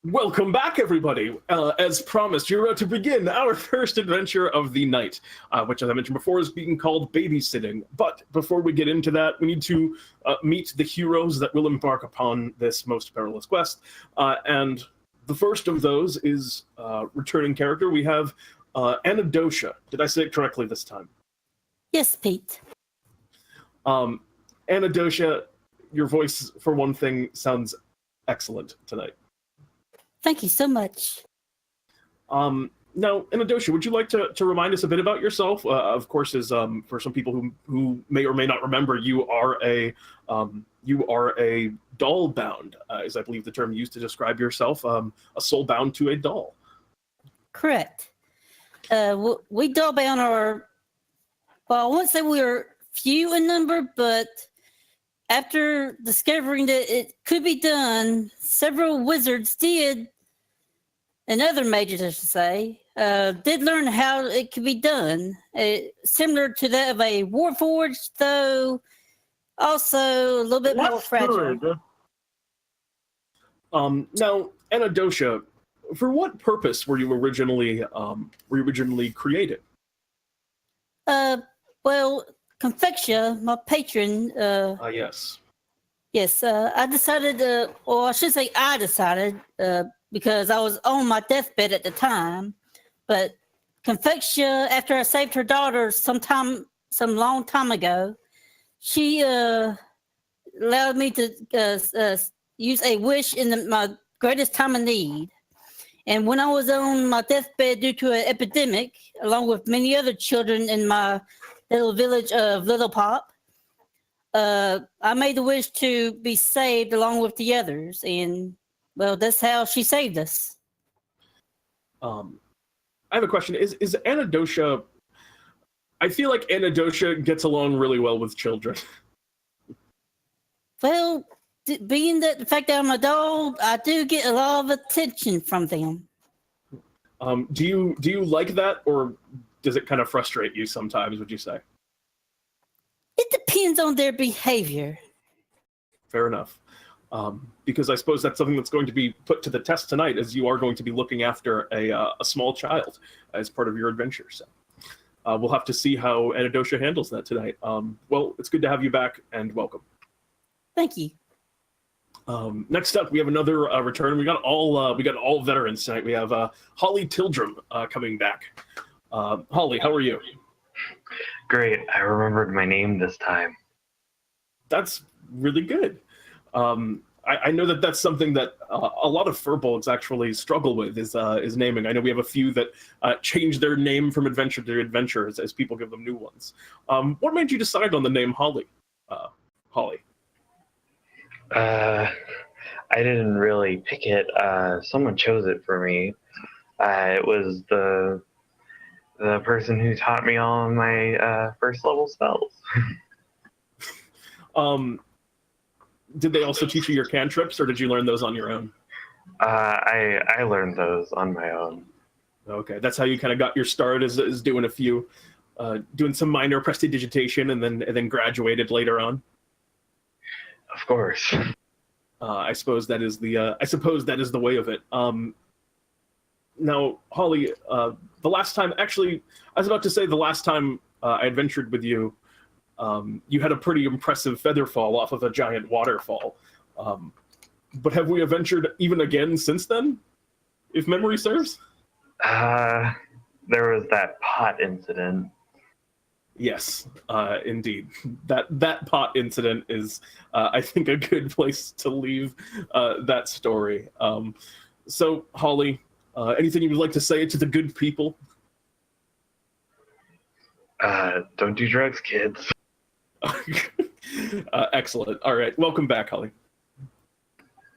Welcome back, everybody. As promised, you're about to begin our first adventure of the night, which, as I mentioned before, is being called Babysitting. But before we get into that, we need to meet the heroes that will embark upon this most perilous quest. And the first of those is returning character. We have Anadolita. Did I say it correctly this time? Yes, Pete. Anadolita, your voice, for one thing, sounds excellent tonight. Thank you so much. Now, Anadolita, would you like to remind us a bit about yourself? Of course, as for some people who may or may not remember, you are a dollbound, is I believe the term used to describe yourself, a soul bound to a doll. Correct. We dollbound are, well, I won't say we are few in number, but after discovering that it could be done, several wizards did, and other mages, I should say, did learn how it could be done. Similar to that of a Warforged, though also a little bit more fragile. Now, Anadolita, for what purpose were you originally created? Well, Confectia, my patron. Yes. Yes, I decided, or I should say I decided, because I was on my deathbed at the time, but Confectia, after I saved her daughter some long time ago, she allowed me to use a wish in my greatest time of need. And when I was on my deathbed due to an epidemic, along with many other children in my little village of Little Pop, I made the wish to be saved along with the others, and well, that's how she saved us. I have a question. Is Anadolita? I feel like Anadolita gets along really well with children. Well, being that the fact that I'm a doll, I do get a lot of attention from them. Do you like that, or does it kind of frustrate you sometimes, would you say? It depends on their behavior. Fair enough. Because I suppose that's something that's going to be put to the test tonight, as you are going to be looking after a small child as part of your adventure. So we'll have to see how Anadolita handles that tonight. Well, it's good to have you back, and welcome. Thank you. Next up, we have another return. We got all veterans tonight. We have Holly Tildrum coming back. Holly, how are you? Great. I remembered my name this time. That's really good. I know that's something that a lot of Firbolgs actually struggle with is naming. I know we have a few that change their name from adventure to adventure as people give them new ones. What made you decide on the name Holly? Holly. I didn't really pick it. Someone chose it for me. It was the person who taught me all of my first level spells. Did they also teach you your cantrips, or did you learn those on your own? I learned those on my own. Okay, that's how you kind of got your start, is doing a few, doing some minor prestidigitation, and then graduated later on. Of course. I suppose that is the way of it. Now, Holly, the last time, actually, I was about to say the last time I adventured with you, you had a pretty impressive feather fall off of a giant waterfall. But have we adventured even again since then, if memory serves? There was that pot incident. Yes, indeed. That pot incident is, I think, a good place to leave that story. So, Holly, anything you would like to say to the good people? Don't do drugs, kids. Excellent. All right, welcome back, Holly.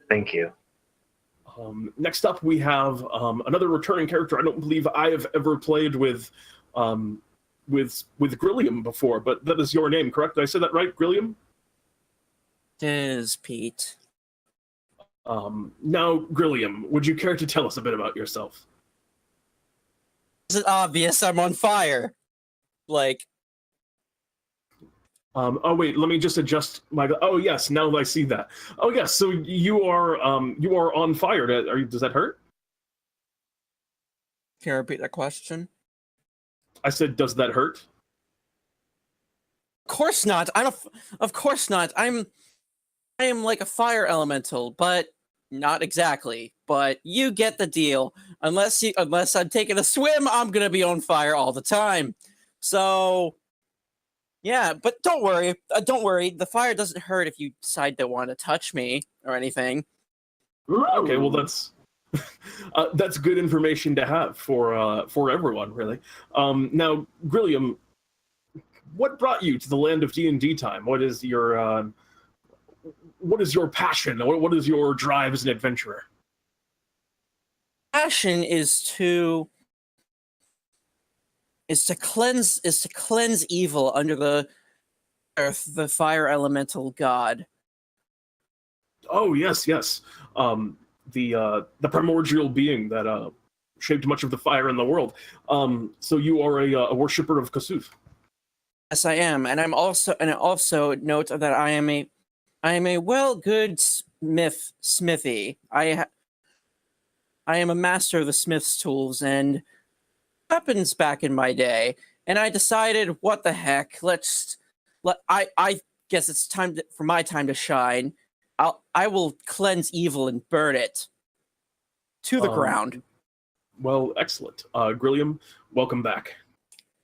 Thank you. Next up, we have another returning character. I don't believe I have ever played with Grilliam before, but that is your name, correct? Did I say that right, Grilliam? It is, Pete. Now, Grilliam, would you care to tell us a bit about yourself? Is it obvious I'm on fire? Like, Oh wait, let me just adjust my. Oh yes, now I see that. Oh yes, so you are on fire. Does that hurt? Can you repeat that question? I said, does that hurt? Of course not. I don't. Of course not. I am like a fire elemental, but not exactly. But you get the deal. Unless I'm taking a swim, I'm gonna be on fire all the time. So, yeah. But don't worry. Don't worry. The fire doesn't hurt if you decide to want to touch me or anything. Okay, well that's good information to have for everyone, really. Now, Grilliam, what brought you to the land of DnDTime? What is your passion? What is your drive as an adventurer? Passion is to cleanse evil under the earth, the fire elemental god. Oh yes. The primordial being that shaped much of the fire in the world. So you are a worshipper of Kasuf. Yes, I am, and I also note that I am a good smithy. I am a master of the smith's tools and weapons back in my day, and I decided, what the heck? I guess it's for my time to shine. I will cleanse evil and burn it to the ground. Well, excellent. Grilliam, welcome back.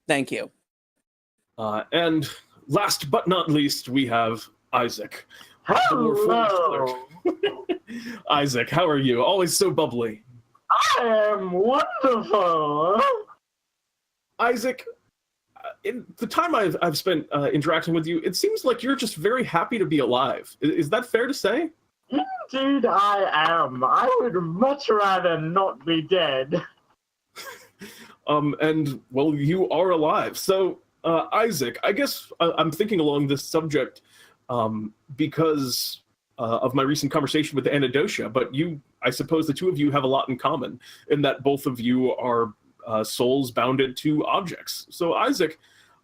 Thank you. And last but not least, we have Isaac. Hello. Isaac, how are you? Always so bubbly. I am wonderful. Isaac, in the time I've spent interacting with you, it seems like you're just very happy to be alive. Is that fair to say? Indeed, I am. I would much rather not be dead. And well, you are alive. So, Isaac, I guess I'm thinking along this subject because of my recent conversation with Anadolita, but I suppose the two of you have a lot in common in that both of you are souls bounded to objects. So, Isaac,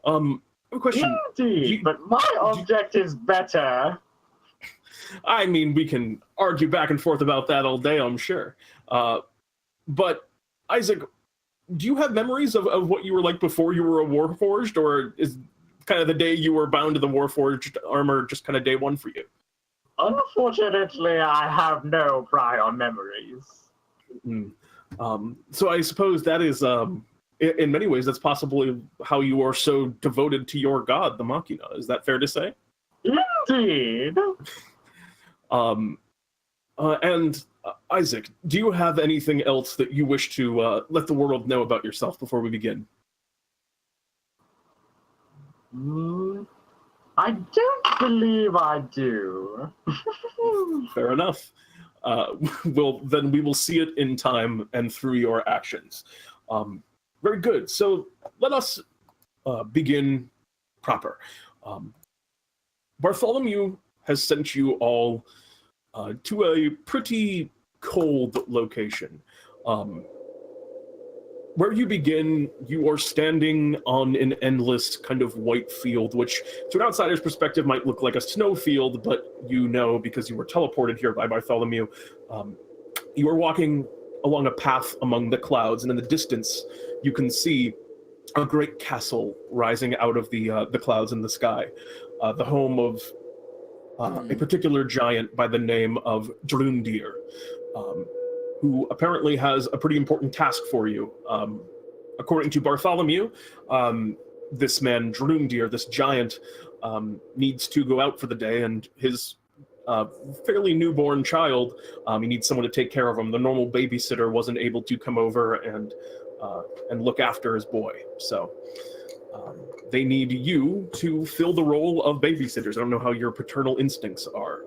I have a question. Indeed, but my object is better. I mean, we can argue back and forth about that all day, I'm sure. But, Isaac, do you have memories of what you were like before you were a Warforged, or is kind of the day you were bound to the Warforged armor just kind of day one for you? Unfortunately, I have no prior memories. So I suppose that is, in many ways, that's possibly how you are so devoted to your god, the Machina. Is that fair to say? Indeed. And Isaac, do you have anything else that you wish to let the world know about yourself before we begin? I don't believe I do. Fair enough. Well, then we will see it in time and through your actions. Very good. So let us begin proper. Bartholomew has sent you all to a pretty cold location. Where you begin, you are standing on an endless kind of white field, which to an outsider's perspective might look like a snow field, but you know, because you were teleported here by Bartholomew, you are walking along a path among the clouds, and in the distance, you can see a great castle rising out of the clouds in the sky, the home of a particular giant by the name of Drundir, who apparently has a pretty important task for you. According to Bartholomew, this man Drundir, this giant, needs to go out for the day, and his fairly newborn child, he needs someone to take care of him. The normal babysitter wasn't able to come over and look after his boy, so they need you to fill the role of babysitters. I don't know how your paternal instincts are,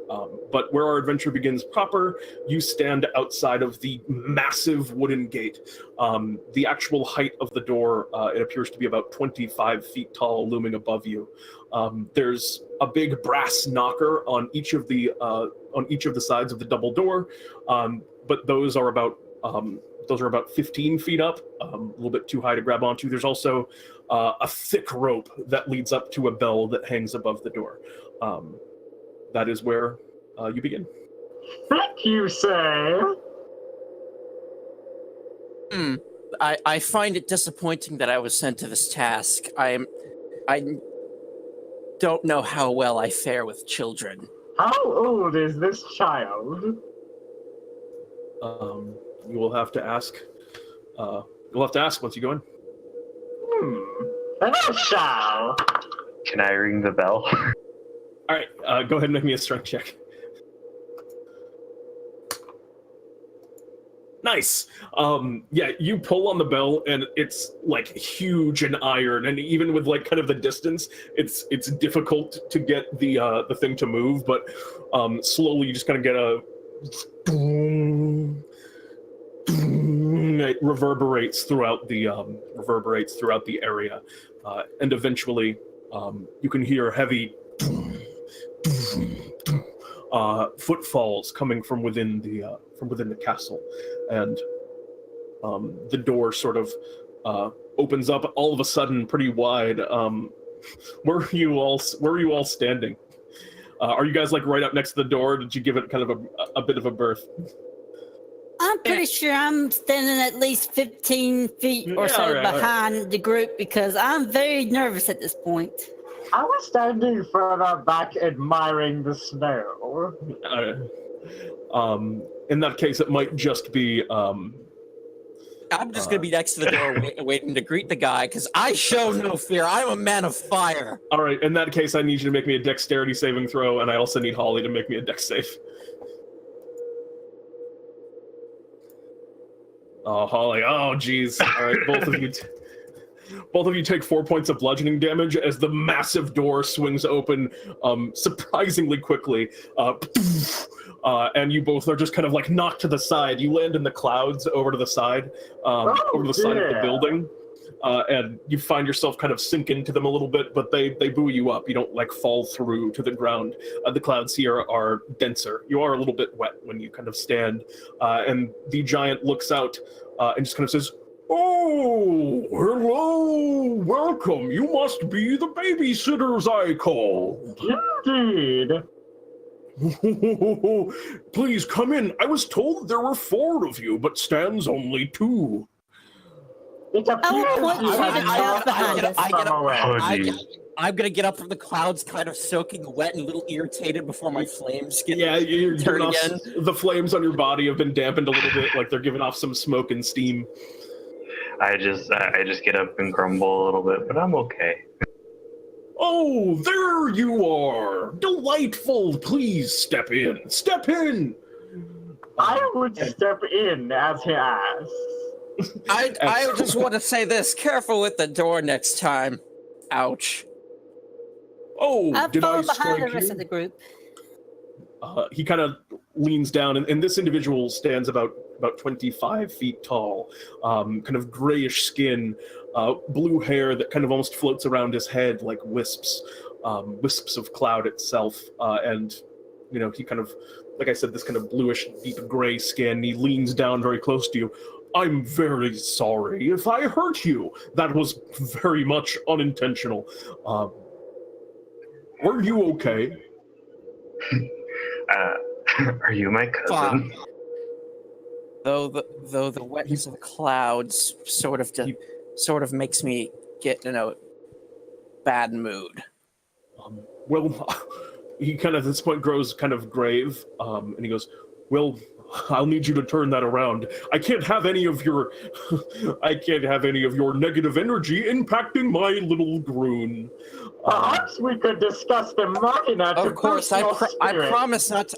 but where our adventure begins proper, you stand outside of the massive wooden gate. The actual height of the door, it appears to be about 25 feet tall, looming above you. There's a big brass knocker on each of the sides of the double door, but those are about those are about 15 feet up, a little bit too high to grab onto. There's also a thick rope that leads up to a bell that hangs above the door. That is where you begin. Thick, you say? I find it disappointing that I was sent to this task. I don't know how well I fare with children. How old is this child? You will have to ask. You'll have to ask once you go in. And I shall. Can I ring the bell? All right, go ahead and make me a strength check. Nice. Yeah, you pull on the bell, and it's like huge and iron, and even with like kind of the distance, it's difficult to get the thing to move. But slowly, you just kind of get a. It reverberates throughout the area, and eventually, you can hear heavy footfalls coming from within the castle, and the door sort of opens up all of a sudden, pretty wide. Where are you all standing? Are you guys like right up next to the door? Did you give it kind of a bit of a berth? I'm pretty sure I'm standing at least 15 feet or so behind the group because I'm very nervous at this point. I was standing further back admiring the snow. In that case, it might just be... I'm just going to be next to the door waiting to greet the guy because I show no fear. I'm a man of fire. All right, in that case, I need you to make me a dexterity saving throw, and I also need Holly to make me a dex save. Oh, Holly. Oh, geez. All right, both of you take 4 points of bludgeoning damage as the massive door swings open surprisingly quickly. And you both are just kind of like knocked to the side. You land in the clouds over to the side, side of the building. And you find yourself kind of sink into them a little bit, but they buoy you up. You don't like fall through to the ground. The clouds here are denser. You are a little bit wet when you kind of stand. And the giant looks out and just kind of says, "Oh, hello, welcome. You must be the babysitters I called." Indeed. Please come in. I was told there were 4 of you, but stands only 2. It appears I'm gonna get up from the clouds, kind of soaking wet and a little irritated before my flames get you're turned again. The flames on your body have been dampened a little bit, like they're giving off some smoke and steam. I just get up and grumble a little bit, but I'm okay. Oh, there you are! Delightful! Please step in. Step in! I would step in as he asks. I just want to say this. Careful with the door next time. Ouch. Oh, did I fall behind the strike rest you? of the group. He kind of leans down, and this individual stands about 25 feet tall, kind of grayish skin, blue hair that kind of almost floats around his head like wisps of cloud itself. And, you know, he kind of, like I said, this kind of bluish, deep gray skin. He leans down very close to you. I'm very sorry if I hurt you. That was very much unintentional. Were you okay? Are you my cousin? Though the wetness of the clouds sort of makes me get in a bad mood. Well, he kind of at this point grows kind of grave, and he goes, "Well, I'll need you to turn that around. I can't have any of your negative energy impacting my little Groon." Perhaps we could discuss the machina to Of course, I spirit. promise not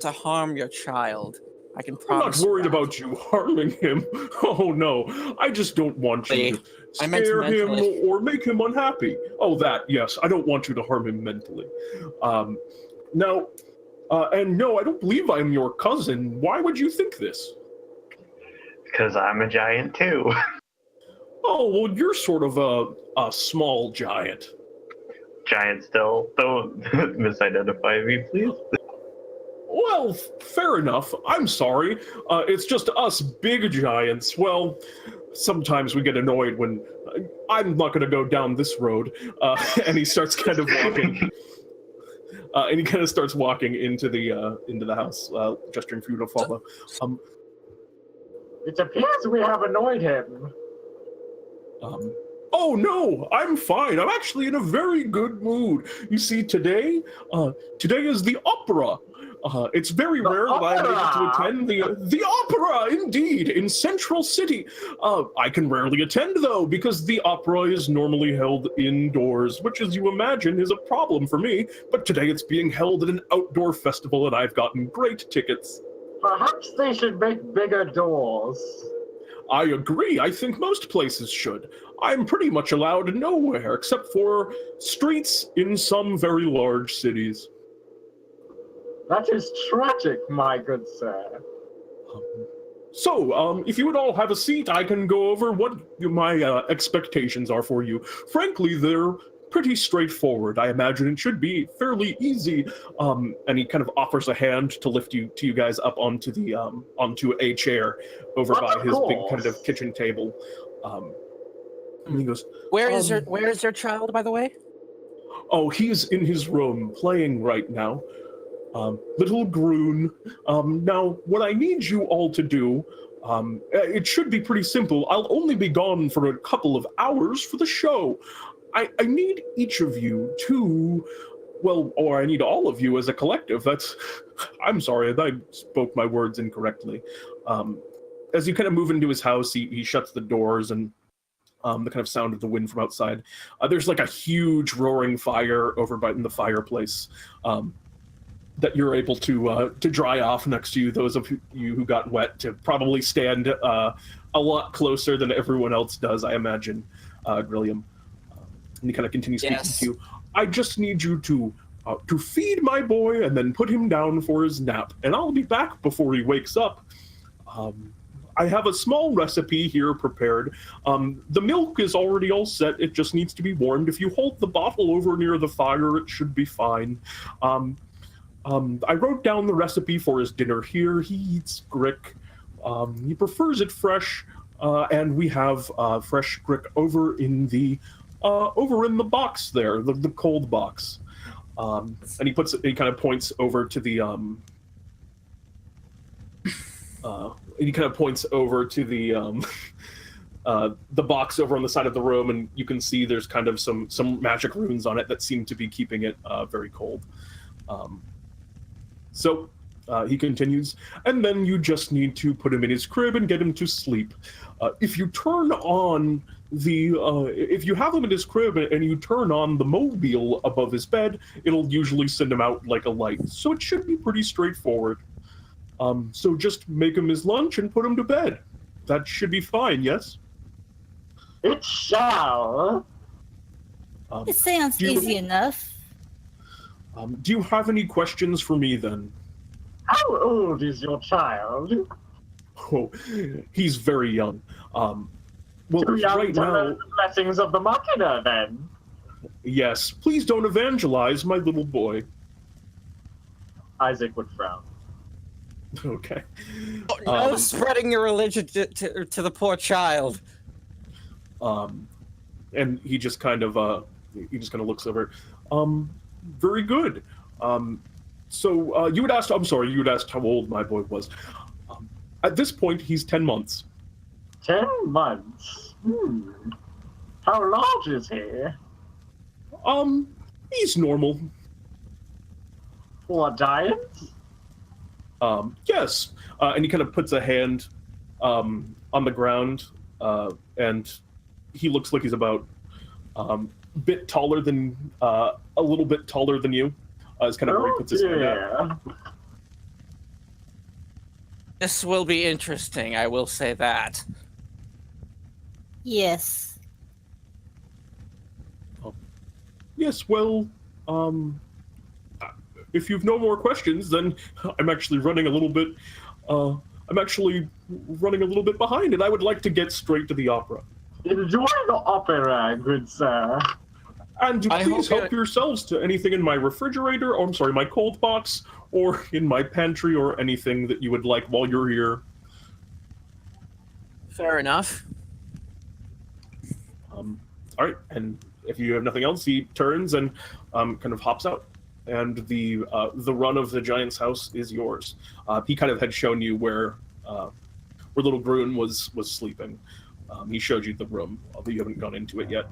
to harm your child. I can I'm promise. not worried about you harming him. Oh no, I just don't want you to I meant scare him mentally. or make him unhappy. Oh, that, yes, I don't want you to harm him mentally. Now, and no, I don't believe I'm your cousin. Why would you think this? Because I'm a giant too. Oh, well, you're sort of a small giant. Giant still. Don't misidentify me, please. Well, fair enough. I'm sorry. It's just us big giants. Well, sometimes we get annoyed when I'm not going to go down this road. And he starts kind of walking. And he kind of starts walking into the house, gesturing for you to follow. It appears we have annoyed him. Oh no, I'm fine. I'm actually in a very good mood. You see, today is the opera. It's very rare that I'm able to attend the opera, indeed, in Central City. I can rarely attend, though, because the opera is normally held indoors, which, as you imagine, is a problem for me. But today it's being held at an outdoor festival, and I've gotten great tickets. Perhaps they should make bigger doors. I agree. I think most places should. I'm pretty much allowed nowhere except for streets in some very large cities. That is tragic, my good sir. So, if you would all have a seat, I can go over what my expectations are for you. Frankly, they're pretty straightforward. I imagine it should be fairly easy. And he kind of offers a hand to lift you guys up onto the onto a chair over by his big kind of kitchen table. And he goes, Where is your child, by the way? Oh, he's in his room playing right now. Little Groon. Now, what I need you all to do, it should be pretty simple. I'll only be gone for a couple of hours for the show. I need each of you to, well, or I need all of you as a collective. I'm sorry, I spoke my words incorrectly. As you kind of move into his house, he shuts the doors and the kind of sound of the wind from outside. There's like a huge roaring fire over by in the fireplace. That you're able to dry off next to you, those of you who got wet, to probably stand a lot closer than everyone else does, I imagine, Grilliam. And he kind of continues speaking to you. I just need you to feed my boy and then put him down for his nap, and I'll be back before he wakes up. I have a small recipe here prepared. The milk is already all set. It just needs to be warmed. If you hold the bottle over near the fire, it should be fine. I wrote down the recipe for his dinner here. He eats grick. He prefers it fresh, and we have fresh grick over in the box there, the cold box. And he kind of points over to the the box over on the side of the room, and you can see there's kind of some magic runes on it that seem to be keeping it very cold. So he continues, and then you just need to put him in his crib and get him to sleep. If you turn on if you have him in his crib and you turn on the mobile above his bed, it'll usually send him out like a light. So it should be pretty straightforward. So just make him his lunch and put him to bed. That should be fine, yes? It shall. It sounds easy enough. Do you have any questions for me then? How old is your child? Oh, he's very young. Well, Too young right to now, learn the blessings of the Machina, then. yes. Please don't evangelize my little boy. Isaac would frown. Okay. No spreading your religion to the poor child. And he just kind of looks over. Very good. So you had asked how old my boy was. At this point, he's 10 months. 10 months? How large is he? He's normal. For a giant? Yes. And he kind of puts a hand on the ground, and he looks like he's about a little bit taller than you. Is kind of where he puts his hand out. This will be interesting, I will say that. Yes. Yes, well, if you've no more questions, then I'm actually running a little bit behind, and I would like to get straight to the opera. Enjoy the opera, good sir. And please help yourselves to anything in my refrigerator, my cold box, or in my pantry, or anything that you would like while you're here. Fair enough. All right, and if you have nothing else, he turns and kind of hops out, and the run of the giant's house is yours. He kind of had shown you where little Grun was sleeping. He showed you the room, although you haven't gone into it yet.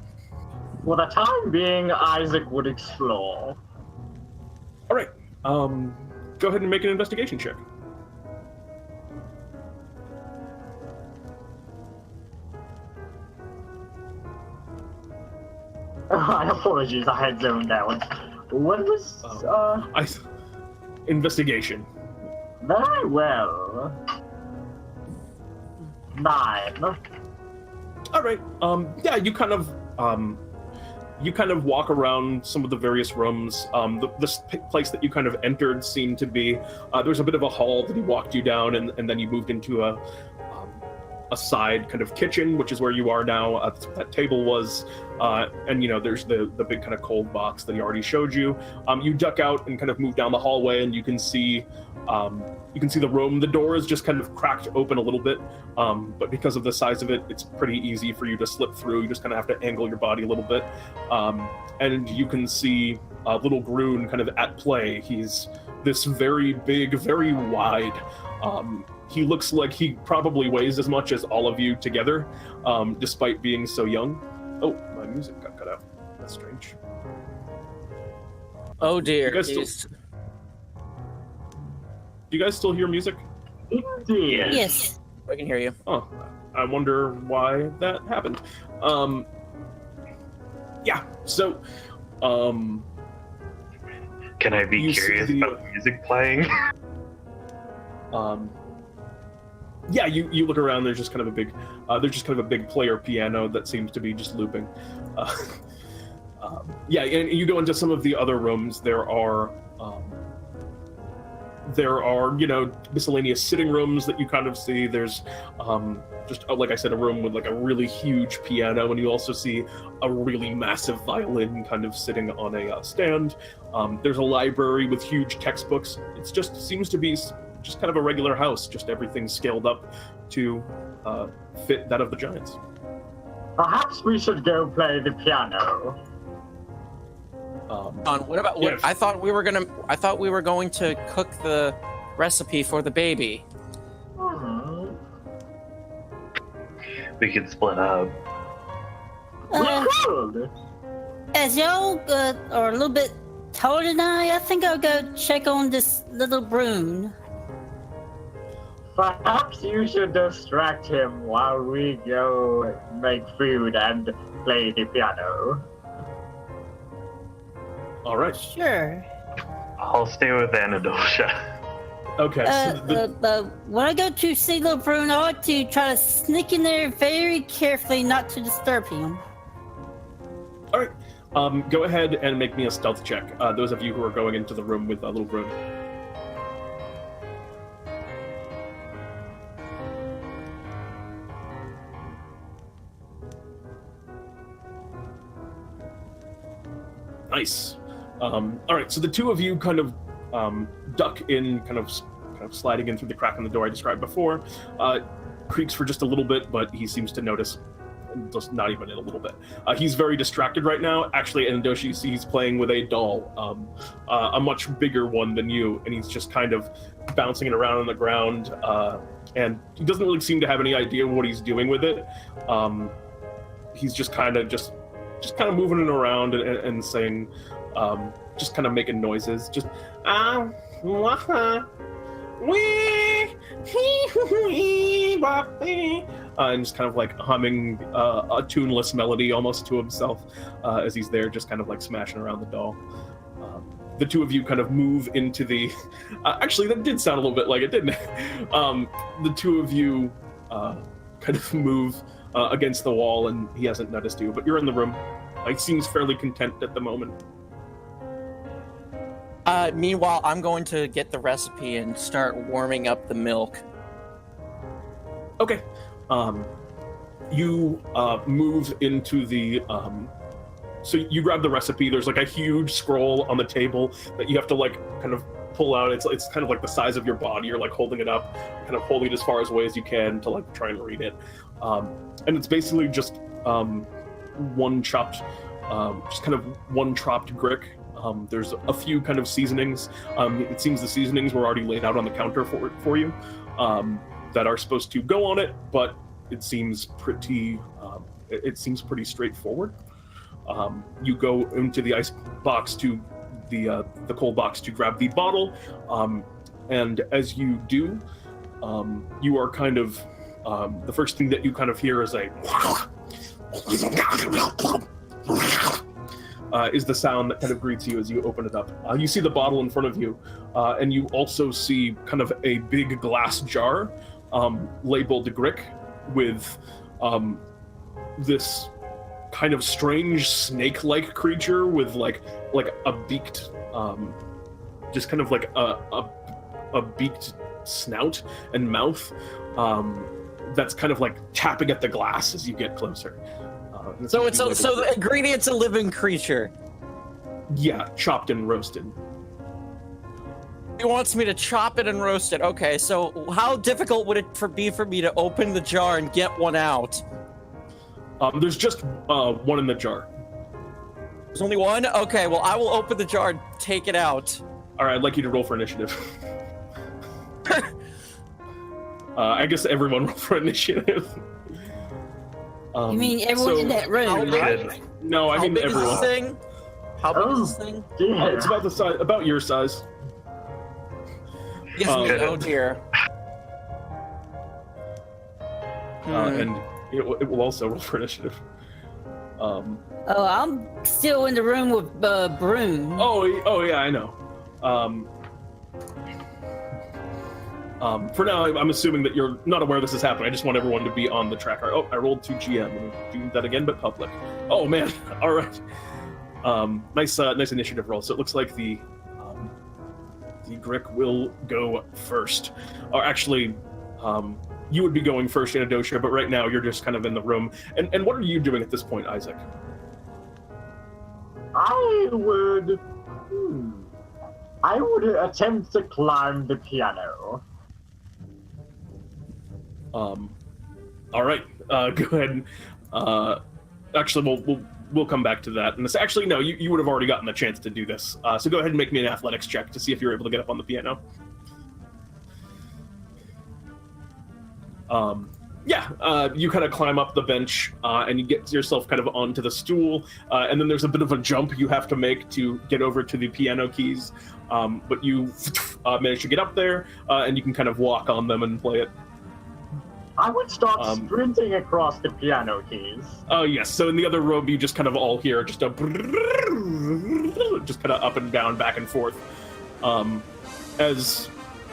For the time being, Isaac would explore. All right, go ahead and make an investigation check. Apologies, I had zoned out. What was, Investigation. Very well. 9. All right. Yeah, you kind of walk around some of the various rooms. This place that you kind of entered seemed to be there's a bit of a hall that he walked you down, and then you moved into a side kind of kitchen, which is where you are now. That table was, and there's the big kind of cold box that he already showed you. You duck out and kind of move down the hallway, and you can see the room. The door is just kind of cracked open a little bit, but because of the size of it, it's pretty easy for you to slip through. You just kind of have to angle your body a little bit, and you can see little Grun kind of at play. He's this very big, very wide. He looks like he probably weighs as much as all of you together, despite being so young. Oh, my music got cut out. That's strange. Oh dear. Do you guys still hear music? Indeed. Yes. I can hear you. Oh, I wonder why that happened. Yeah, so, Can I be You see curious the- about the music playing? Yeah, you look around. There's just kind of a big player piano that seems to be just looping. Yeah, and you go into some of the other rooms. There are miscellaneous sitting rooms that you kind of see. There's just like I said, a room with like a really huge piano, and you also see a really massive violin kind of sitting on a stand. There's a library with huge textbooks. It just seems to be just kind of a regular house, just everything scaled up to fit that of the giants. Perhaps we should go play the piano. What about? Yeah. I thought we were going to cook the recipe for the baby. Hmm. We could split up. We could. As y'all are a little bit taller than I think I'll go check on this little Brune. Perhaps you should distract him while we go make food and play the piano. All right. Sure. I'll stay with Anadolita. Okay. So When I go to see little Brune, I like to try to sneak in there very carefully, not to disturb him. all right. Go ahead and make me a stealth check. Those of you who are going into the room with little Brune. Nice. All right, so the two of you kind of duck in, kind of sliding in through the crack in the door I described before. Creaks for just a little bit, but he seems to notice, just not even in a little bit. He's very distracted right now. Actually, Andoshi, you see he's playing with a doll, a much bigger one than you, and he's just kind of bouncing it around on the ground, and he doesn't really seem to have any idea what he's doing with it. He's just kind of moving it around and saying, just kind of making noises, just and just kind of like humming a tuneless melody almost to himself as he's there, just kind of like smashing around the doll. The two of you kind of move into the. Actually, that did sound a little bit like it, didn't it? The two of you kind of move against the wall, and he hasn't noticed you, but you're in the room. He seems fairly content at the moment. Meanwhile, I'm going to get the recipe and start warming up the milk. Okay. You move into the. So you grab the recipe. There's like a huge scroll on the table that you have to like kind of pull out. It's kind of like the size of your body. You're like holding it up, kind of holding it as far away as you can to like try and read it. And it's basically just one chopped grick. There's a few kind of seasonings. It seems the seasonings were already laid out on the counter for you that are supposed to go on it, but it seems pretty straightforward. You go into the ice box to the cold box to grab the bottle, and as you do, you are kind of the first thing that you kind of hear is is the sound that kind of greets you as you open it up. You see the bottle in front of you, and you also see kind of a big glass jar labeled Grick with this kind of strange snake-like creature with like a beaked, just kind of like a beaked snout and mouth that's kind of like tapping at the glass as you get closer. So the ingredient's a living creature. Yeah, chopped and roasted. He wants me to chop it and roast it. Okay, so how difficult would it be for me to open the jar and get one out? There's just one in the jar. There's only one? Okay, well, I will open the jar and take it out. All right, I'd like you to roll for initiative. I guess everyone roll for initiative. You mean everyone in that room? No, I mean everyone. How big is this thing? How big is this thing? It's about the size, about your size. Yes, oh dear. And it will also roll for initiative. I'm still in the room with Broom. Oh yeah, I know. For now, I'm assuming that you're not aware this is happening. I just want everyone to be on the track. Oh, I rolled 2 GM. I'm gonna do that again, but public. Oh man! All right. Nice initiative roll. So it looks like the Grick will go first. Or actually, you would be going first, Anadolita, but right now you're just kind of in the room. And what are you doing at this point, Isaac? I would attempt to climb the piano. All right. Go ahead. Actually, we'll come back to that. And actually, no, you would have already gotten the chance to do this. So go ahead and make me an athletics check to see if you're able to get up on the piano. You kind of climb up the bench and you get yourself kind of onto the stool, and then there's a bit of a jump you have to make to get over to the piano keys, but you manage to get up there, and you can kind of walk on them and play it. I would start sprinting across the piano keys. Oh yes, so in the other room you just kind of all hear just kind of up and down, back and forth, as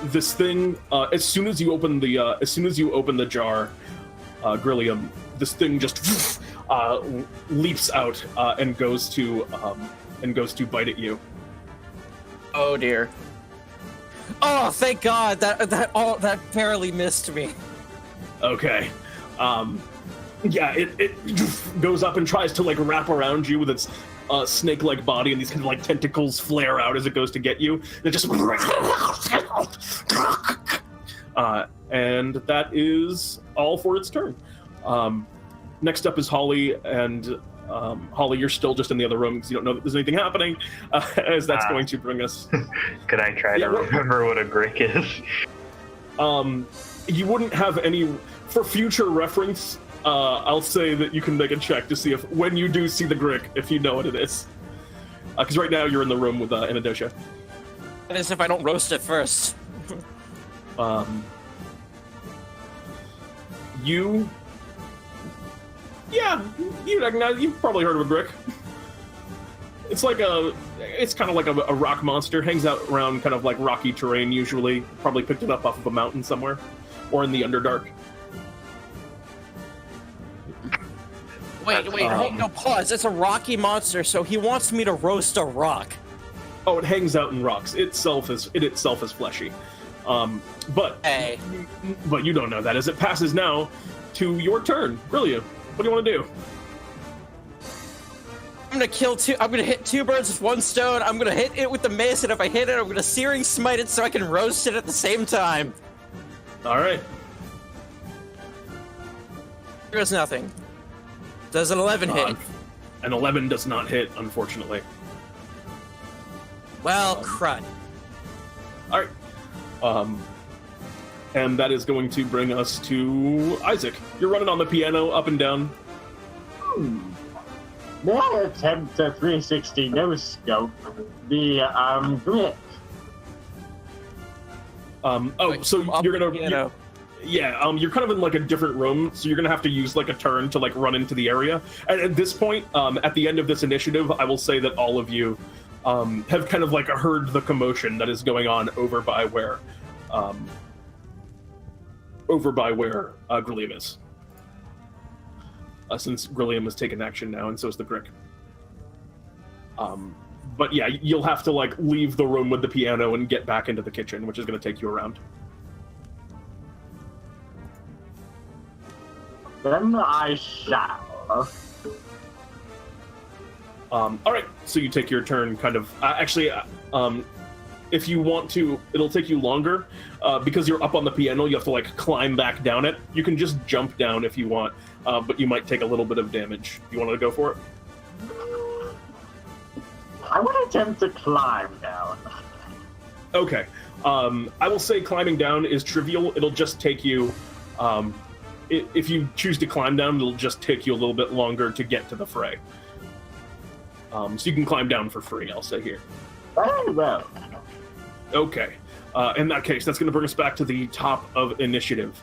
this thing, as soon as you open the jar, Grilliam, this thing just leaps out and goes to bite at you. Oh dear. Oh, thank God! That barely missed me. Okay. It goes up and tries to like wrap around you with its snake-like body, and these kind of like tentacles flare out as it goes to get you. It just and that is all for its turn. Next up is Holly, and Holly, you're still just in the other room because you don't know that there's anything happening, as that's going to bring us... Could I try to remember what a Grick is? You wouldn't have any... For future reference, I'll say that you can make a check to see if, when you do see the Grick, if you know what it is. Because right now you're in the room with Anadolita. That is if I don't roast it first. You recognize, you've probably heard of a Grick. It's kind of like a rock monster, hangs out around kind of like rocky terrain usually, probably picked it up off of a mountain somewhere, or in the Underdark. Wait, no, pause. It's a rocky monster, so he wants me to roast a rock. Oh, it hangs out in rocks. It itself is fleshy. But you don't know that. As it passes now to your turn. Grilliam, what do you want to do? gonna kill two. I'm gonna hit two birds with one stone. I'm gonna hit it with the mace, and if I hit it, I'm gonna searing smite it so I can roast it at the same time. All right. There's nothing. Does an 11 hit? An 11 does not hit, unfortunately. Well, crud. All right. And that is going to bring us to Isaac. You're running on the piano up and down. May I attempt a 360 no scope the grip? So you're gonna you're kind of in like a different room, so you're gonna have to use like a turn to like run into the area. And at this point, at the end of this initiative, I will say that all of you have kind of like heard the commotion that is going on over by where Grilliam is. Since Grilliam has taken action now, and so is the Brick. But yeah, you'll have to like leave the room with the piano and get back into the kitchen, which is going to take you around. Then I shall. All right, so you take your turn, kind of. If you want to, it'll take you longer because you're up on the piano. You have to like climb back down it. You can just jump down if you want, but you might take a little bit of damage. You want to go for it? I would attempt to climb down. Okay. I will say climbing down is trivial. It'll just take you. If you choose to climb down, it'll just take you a little bit longer to get to the fray. So you can climb down for free, I'll say here. Very well. Okay. In that case, that's going to bring us back to the top of initiative.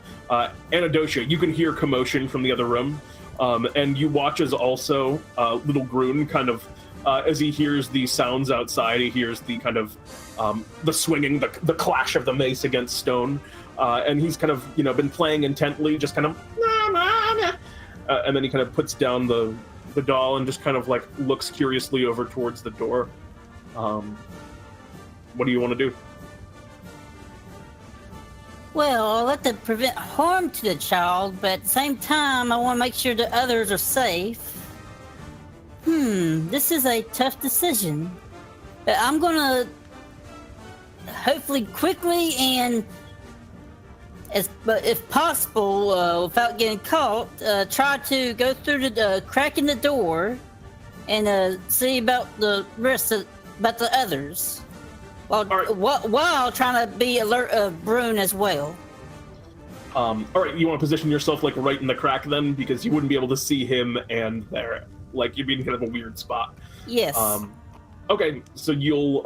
Anadolita, you can hear commotion from the other room, and you watch as also little Groon kind of, as he hears the sounds outside, he hears the kind of the swinging, the clash of the mace against stone, and he's kind of been playing intently, just kind of, and then he kind of puts down the doll and just kind of like looks curiously over towards the door. What do you want to do? Well, I like to prevent harm to the child, but at the same time, I want to make sure the others are safe. This is a tough decision. But I'm gonna hopefully quickly and if possible, without getting caught, try to go through the crack in the door and see about the rest about the others. While trying to be alert of Brune as well. All right, you want to position yourself like right in the crack then, because you wouldn't be able to see him, and there, like you'd be in kind of a weird spot. Yes. Okay, so you'll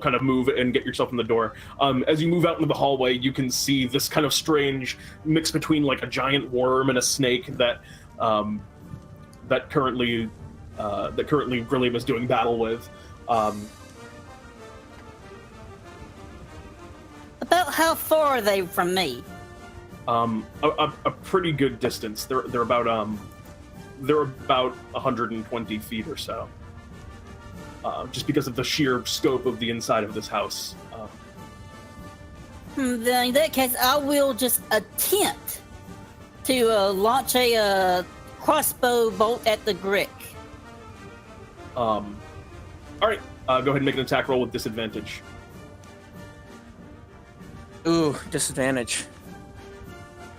kind of move and get yourself in the door. As you move out into the hallway, you can see this kind of strange mix between like a giant worm and a snake that currently Grilliam is doing battle with. About how far are they from me? A pretty good distance. They're about 120 feet or so. Just because of the sheer scope of the inside of this house. Then in that case, I will just attempt to launch a crossbow bolt at the Grick. All right, go ahead and make an attack roll with disadvantage. Ooh, disadvantage.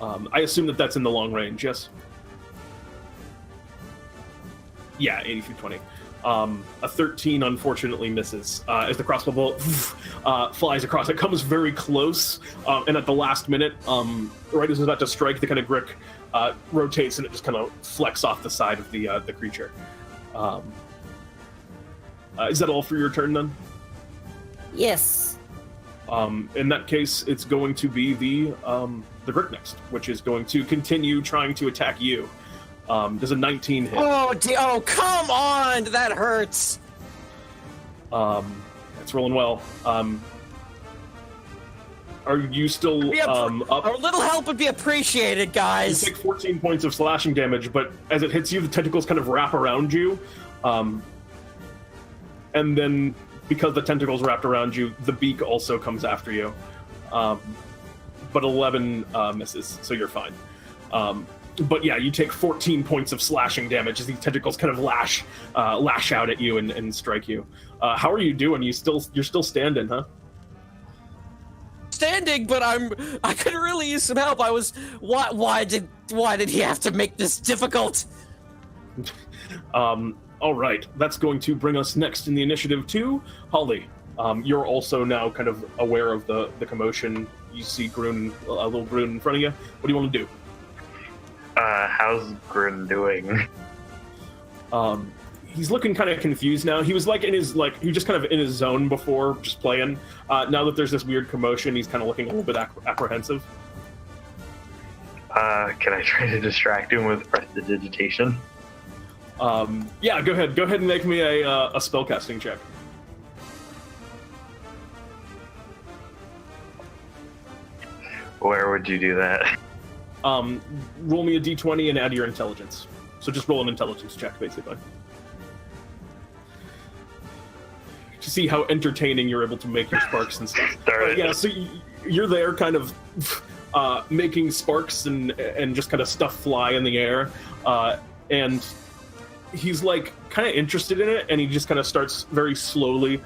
I assume that's in the long range, yes? Yeah, 80 through 20. A 13 unfortunately misses as the crossbow bolt flies across. It comes very close, and at the last minute, right as it's about to strike, the kind of Grick rotates and it just kind of flecks off the side of the creature. Is that all for your turn then? Yes. In that case, it's going to be the Grick next, which is going to continue trying to attack you. Does a 19 hit? Oh, come on! That hurts! It's rolling well. Are you still up? A little help would be appreciated, guys! You take 14 points of slashing damage, but as it hits you, the tentacles kind of wrap around you. And then, because the tentacles wrapped around you, the beak also comes after you. But 11 misses, so you're fine. But yeah, you take 14 points of slashing damage as these tentacles kind of lash out at you and strike you. How are you doing? You're still standing, huh? Standing, but I could really use some help. Why did he have to make this difficult? All right, that's going to bring us next in the initiative to Holly. You're also now kind of aware of the commotion. You see Grun, a little Grun in front of you. What do you want to do? How's Grun doing? He's looking kind of confused now. He was he was just kind of in his zone before, just playing. Now that there's this weird commotion, he's kind of looking a little bit apprehensive. Can I try to distract him with prestidigitation? Yeah, go ahead. Go ahead and make me a spellcasting check. Where would you do that? Roll me a d20 and add your intelligence. So just roll an intelligence check, basically. To see how entertaining you're able to make your sparks and stuff. Yeah, so you're there kind of making sparks and just kind of stuff fly in the air. And he's like kind of interested in it, and he just kind of starts very slowly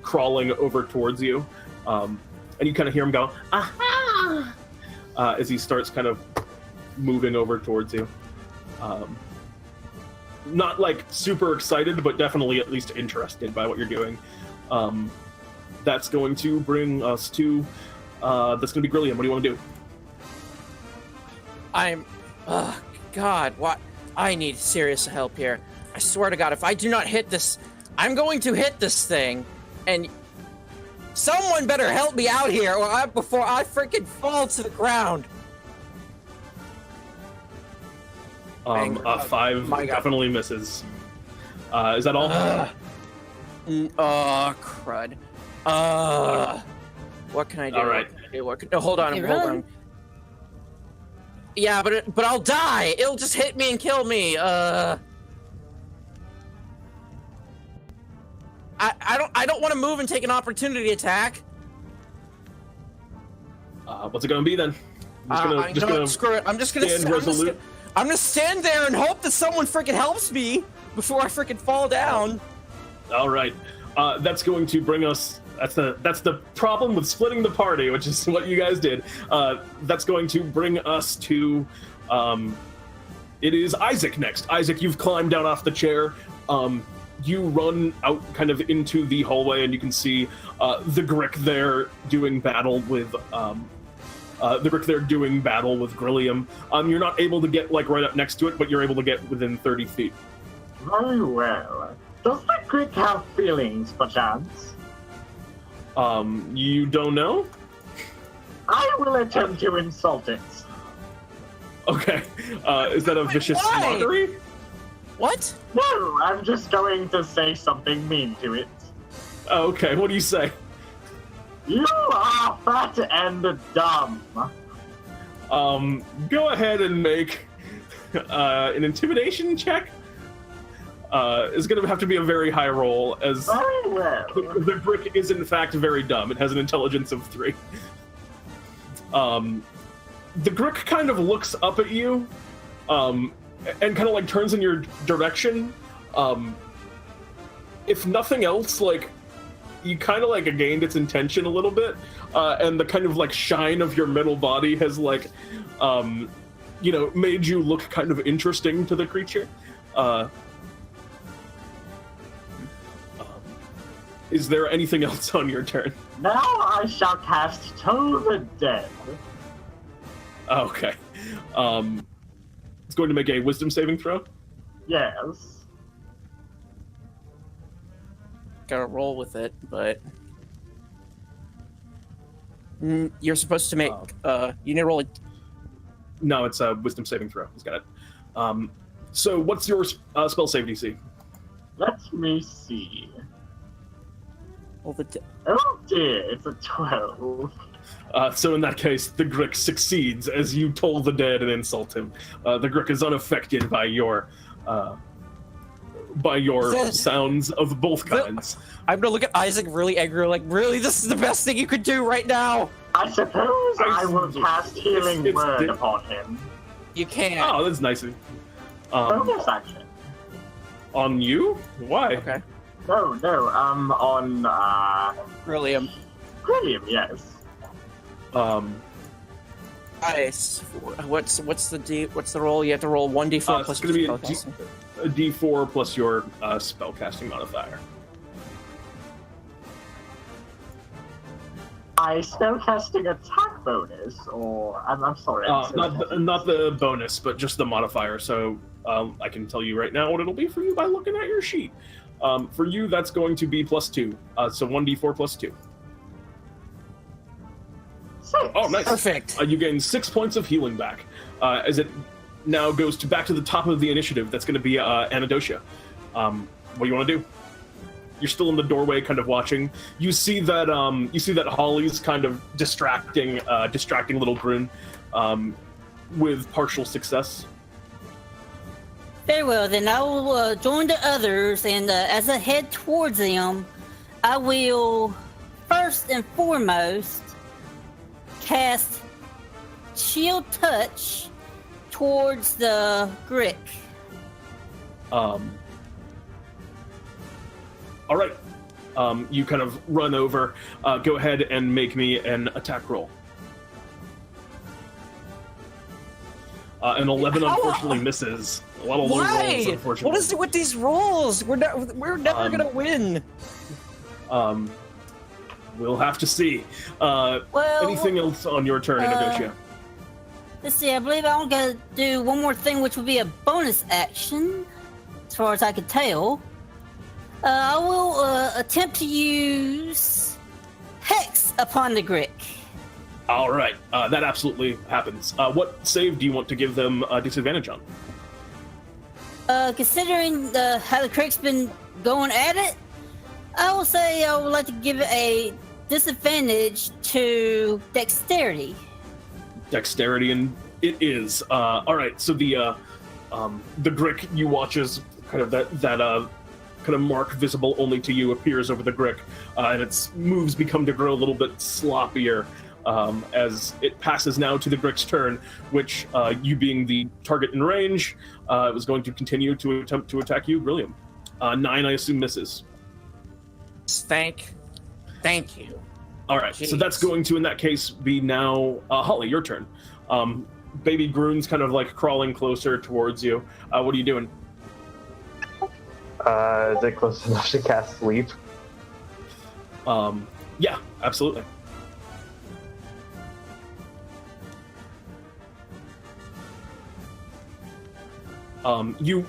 crawling over towards you. And you kind of hear him go, aha! As he starts kind of moving over towards you. Not like super excited, but definitely at least interested by what you're doing. That's going to bring us to, that's going to be Grilliam. What do you want to do? God, what? I need serious help here. I swear to God, if I do not hit this, I'm going to hit this thing, and someone better help me out here before I freaking fall to the ground. A 5 definitely misses. Is that all? Crud. What can I do? All right. Hold on. Yeah, but I'll die. It'll just hit me and kill me. I don't want to move and take an opportunity attack. What's it gonna be then? Screw it. I'm gonna stand there and hope that someone freaking helps me before I freaking fall down. All right. That's going to bring us. That's the problem with splitting the party, which is what you guys did. That's going to bring us to. It is Isaac next. Isaac, you've climbed down off the chair. You run out kind of into the hallway, and you can see the Grick there doing battle with. Grilliam. You're not able to get right up next to it, but you're able to get within 30 feet. Very well. Does the Grick have feelings, perchance? You don't know? I will attempt to insult it. Okay. Is that a vicious mockery? What? No, I'm just going to say something mean to it. Oh, okay. What do you say? You are fat and dumb. Go ahead and make an intimidation check. Is going to have to be a very high roll, as very well. The brick is in fact very dumb. It has an intelligence of 3. The Grick kind of looks up at you, and kind of turns in your direction. If nothing else, you kind of gained its intention a little bit, and the kind of shine of your middle body has made you look kind of interesting to the creature. Is there anything else on your turn? Now I shall cast Toll the Dead. Okay. It's going to make a wisdom saving throw? Yes. Gotta roll with it, but you're supposed to make you need to roll it. No, it's a wisdom saving throw. He's got it. So what's your spell save DC? Let me see. Oh dear, it's a 12. So in that case, the Grick succeeds as you toll the dead and insult him. The Grick is unaffected by your sounds of both kinds. I'm gonna look at Isaac really angry, really, this is the best thing you could do right now. I suppose I will cast Healing Word upon him. You can't. Oh, that's nice of you. Bonus action. On you? Why? Okay. No, on Grilliam. Grilliam, yes. Nice. What's the roll? You have to roll 1d4 plus it's going to be your a spellcasting. D4 plus your spellcasting modifier. I spellcasting attack bonus, or I'm sorry. Not the bonus, but just the modifier. So I can tell you right now what it'll be for you by looking at your sheet. For you, that's going to be +2. So 1d4 plus 2. 6. Oh, nice. Perfect. You gain 6 points of healing back. As it now goes back to the top of the initiative. That's going to be Anadolita. What do you want to do? You're still in the doorway, kind of watching. You see that Holly's kind of distracting little Grun, with partial success. Very well, then I will join the others, and as I head towards them, I will first and foremost cast Shield Touch towards the Grick. All right. You kind of run over. Go ahead and make me an attack roll. An 11 unfortunately misses. A lot of low rolls, unfortunately. What is it with these rolls? We're never gonna win. We'll have to see. Anything else on your turn, Anadolita? Let's see, I believe I'm gonna do one more thing, which will be a bonus action, as far as I can tell. I will attempt to use Hex upon the Grick. All right, that absolutely happens. What save do you want to give them disadvantage on? Considering how the Grick's been going at it, I will say I would like to give it a disadvantage to Dexterity. Dexterity, and it is. All right, so the Grick you watch as kind of that kind of mark visible only to you appears over the Grick, and its moves become to grow a little bit sloppier as it passes now to the Grick's turn, which, you being the target in range, was going to continue to attempt to attack you, Grilliam. 9, I assume, misses. Thank you. All right, Jeez. so that's going to, in that case, be now Holly, your turn. Baby Grun's kind of like crawling closer towards you. What are you doing? Is it close enough to cast sleep? Yeah, absolutely. You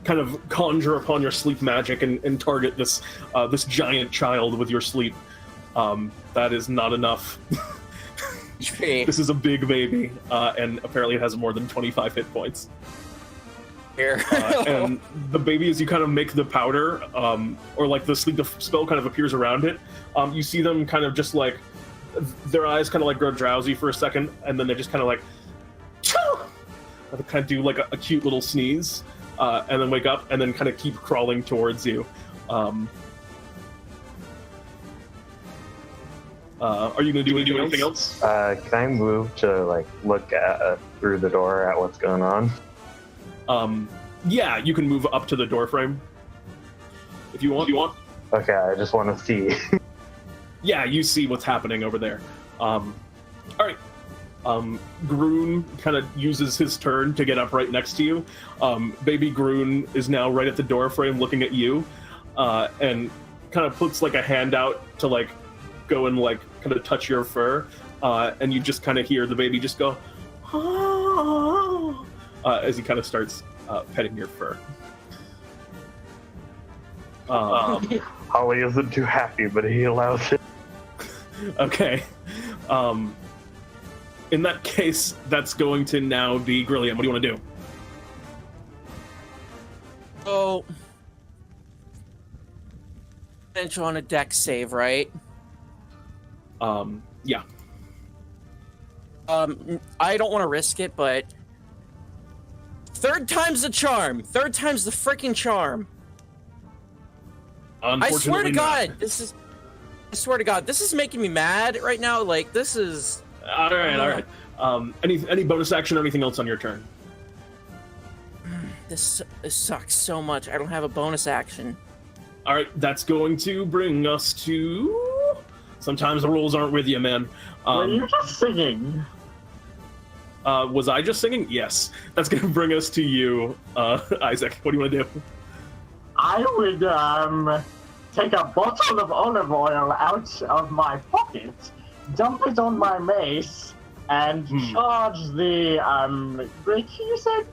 kind of conjure upon your sleep magic and target this giant child with your sleep. That is not enough. This is a big baby, and apparently it has more than 25 hit points. Here. And the baby, as you kind of make the powder, or like the spell kind of appears around it, you see them kind of just like, their eyes kind of like grow drowsy for a second, and then they just kind of like, they kind of do like a cute little sneeze, and then wake up, and then kind of keep crawling towards you. Are you going to do anything else? Can I move to like look at through the door at what's going on? Yeah, you can move up to the door frame if you want. Okay, I just want to see. Yeah, you see what's happening over there. All right. Grun kind of uses his turn to get up right next to you. Baby Grun is now right at the door frame looking at you, and kind of puts like a hand out to like go and like kind of touch your fur, and you just kind of hear the baby just go, as he kind of starts petting your fur. Holly isn't too happy, but he allows it. Okay. In that case, that's going to now be Grilliam. What do you want to do? So, potential on a deck save, right? Yeah. I don't want to risk it, but third time's the charm. Third time's the freaking charm. I swear to God, not. I swear to God, this is making me mad right now. Like, this is... All right. Any bonus action or anything else on your turn? This sucks so much. I don't have a bonus action. All right, that's going to bring us to. Sometimes the rules aren't with you, man. Were you just singing? Was I just singing? Yes. That's going to bring us to you, Isaac. What do you want to do? I would take a bottle of olive oil out of my pocket, dump it on my mace, and charge the Grick, you said?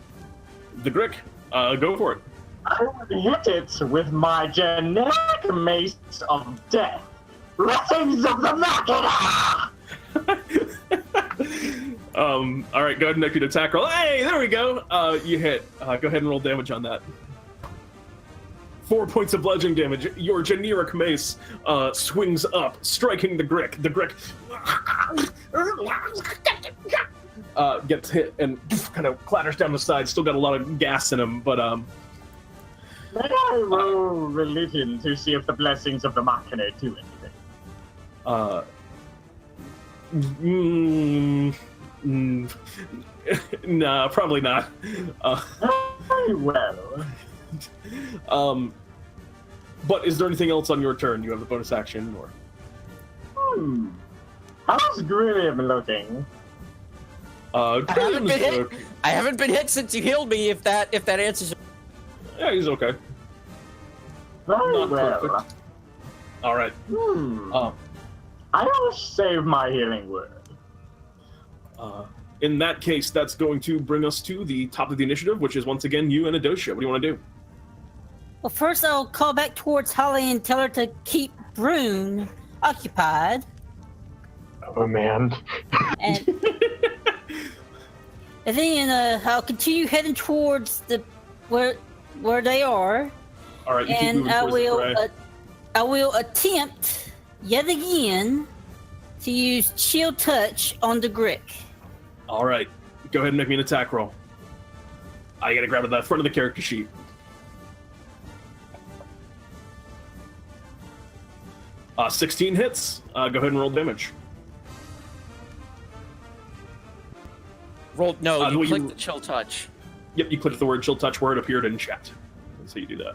The Grick. Go for it. I would hit it with my generic mace of death. Blessings of the Machina! All right, go ahead and make an attack roll. Hey, there we go. You hit. Go ahead and roll damage on that. 4 points of bludgeoning damage. Your generic mace swings up, striking the Grick. The Grick gets hit and kind of clatters down the side. Still got a lot of gas in him, but May I roll religion to see if the blessings of the Machina do anything? Nah, probably not. Very well. But is there anything else on your turn? You have the bonus action, or? How's Grilliam looking? Grilliam's I haven't been hit since you healed me. If that answers. Yeah, he's okay. Very Not well. perfect. All right. I will save my healing word. In that case, that's going to bring us to the top of the initiative, which is once again you and Adocia. What do you want to do? Well, first I'll call back towards Holly and tell her to keep Brune occupied. Oh man. And, and then I'll continue heading towards where they are. All right, you keep And moving towards the fray. I will attempt yet again to use Chill Touch on the Grick. All right, go ahead and make me an attack roll. I gotta grab it at the front of the character sheet. Uh, 16 hits. Go ahead and roll damage. Roll. No, you well, click the chill touch. Yep, you clicked the word chill touch where it appeared in chat. So you do that.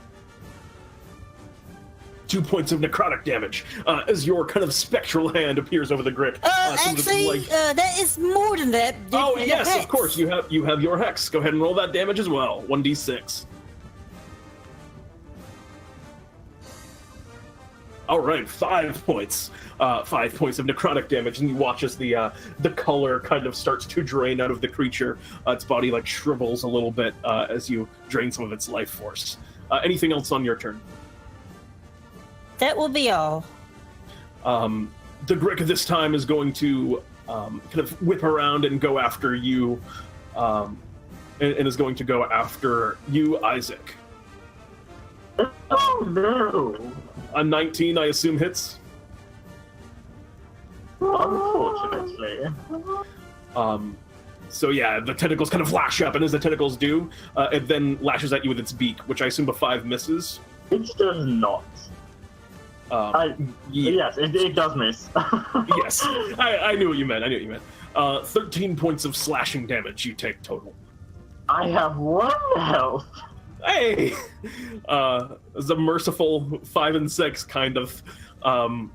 2 points of necrotic damage as your kind of spectral hand appears over the Grick. Actually, that is more than that. Oh The yes, hex. of course. You have your hex. Go ahead and roll that damage as well. 1d6. All right, 5 points. 5 points of necrotic damage, and you watch as the color kind of starts to drain out of the creature. Its body like shrivels a little bit as you drain some of its life force. Anything else on your turn? That will be all. The Grick this time is going to kind of whip around and go after you, and is going to go after you, Isaac. Oh no! A 19, I assume, hits. Unfortunately. So yeah, the tentacles kind of flash up, and as the tentacles do, it then lashes at you with its beak, which I assume a 5 misses. It does not. Yes, it does miss. Yes, I knew what you meant. 13 points of slashing damage you take total. I have 1 health. Hey! It's a merciful 5 and 6, kind of. All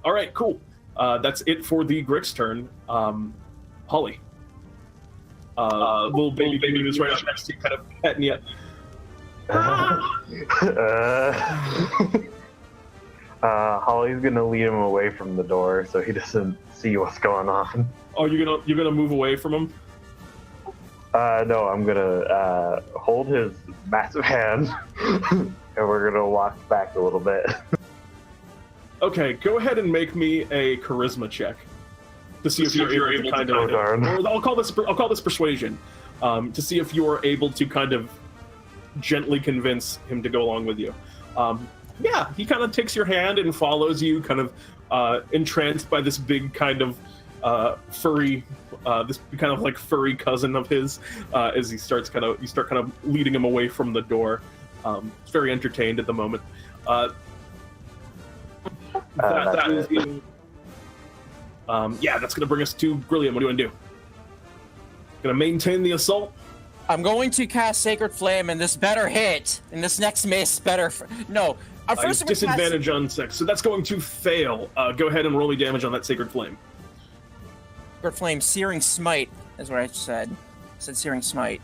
right, cool. That's it for the Grick's turn. Holly. Little baby who's right up next to you, kind of petting you. Holly's gonna lead him away from the door so he doesn't see what's going on. Oh, you're gonna move away from him? No, I'm gonna hold his massive hand, and we're gonna walk back a little bit. Okay, go ahead and make me a charisma check to see if you're able to kind of. Or I'll call this persuasion, to see if you're able to kind of gently convince him to go along with you. Yeah, he kind of takes your hand and follows you, kind of entranced by this big kind of furry, this kind of like furry cousin of his. As you start kind of leading him away from the door. It's very entertained at the moment. That is, yeah, that's going to bring us to Grilliam. What do you want to do? Gonna maintain the assault. I'm going to cast Sacred Flame, and this better hit. And this next mace better. No. First, Disadvantage on 6, so that's going to fail. Go ahead and roll me damage on that Sacred Flame. Sacred Flame, Searing Smite is what I said. I said Searing Smite.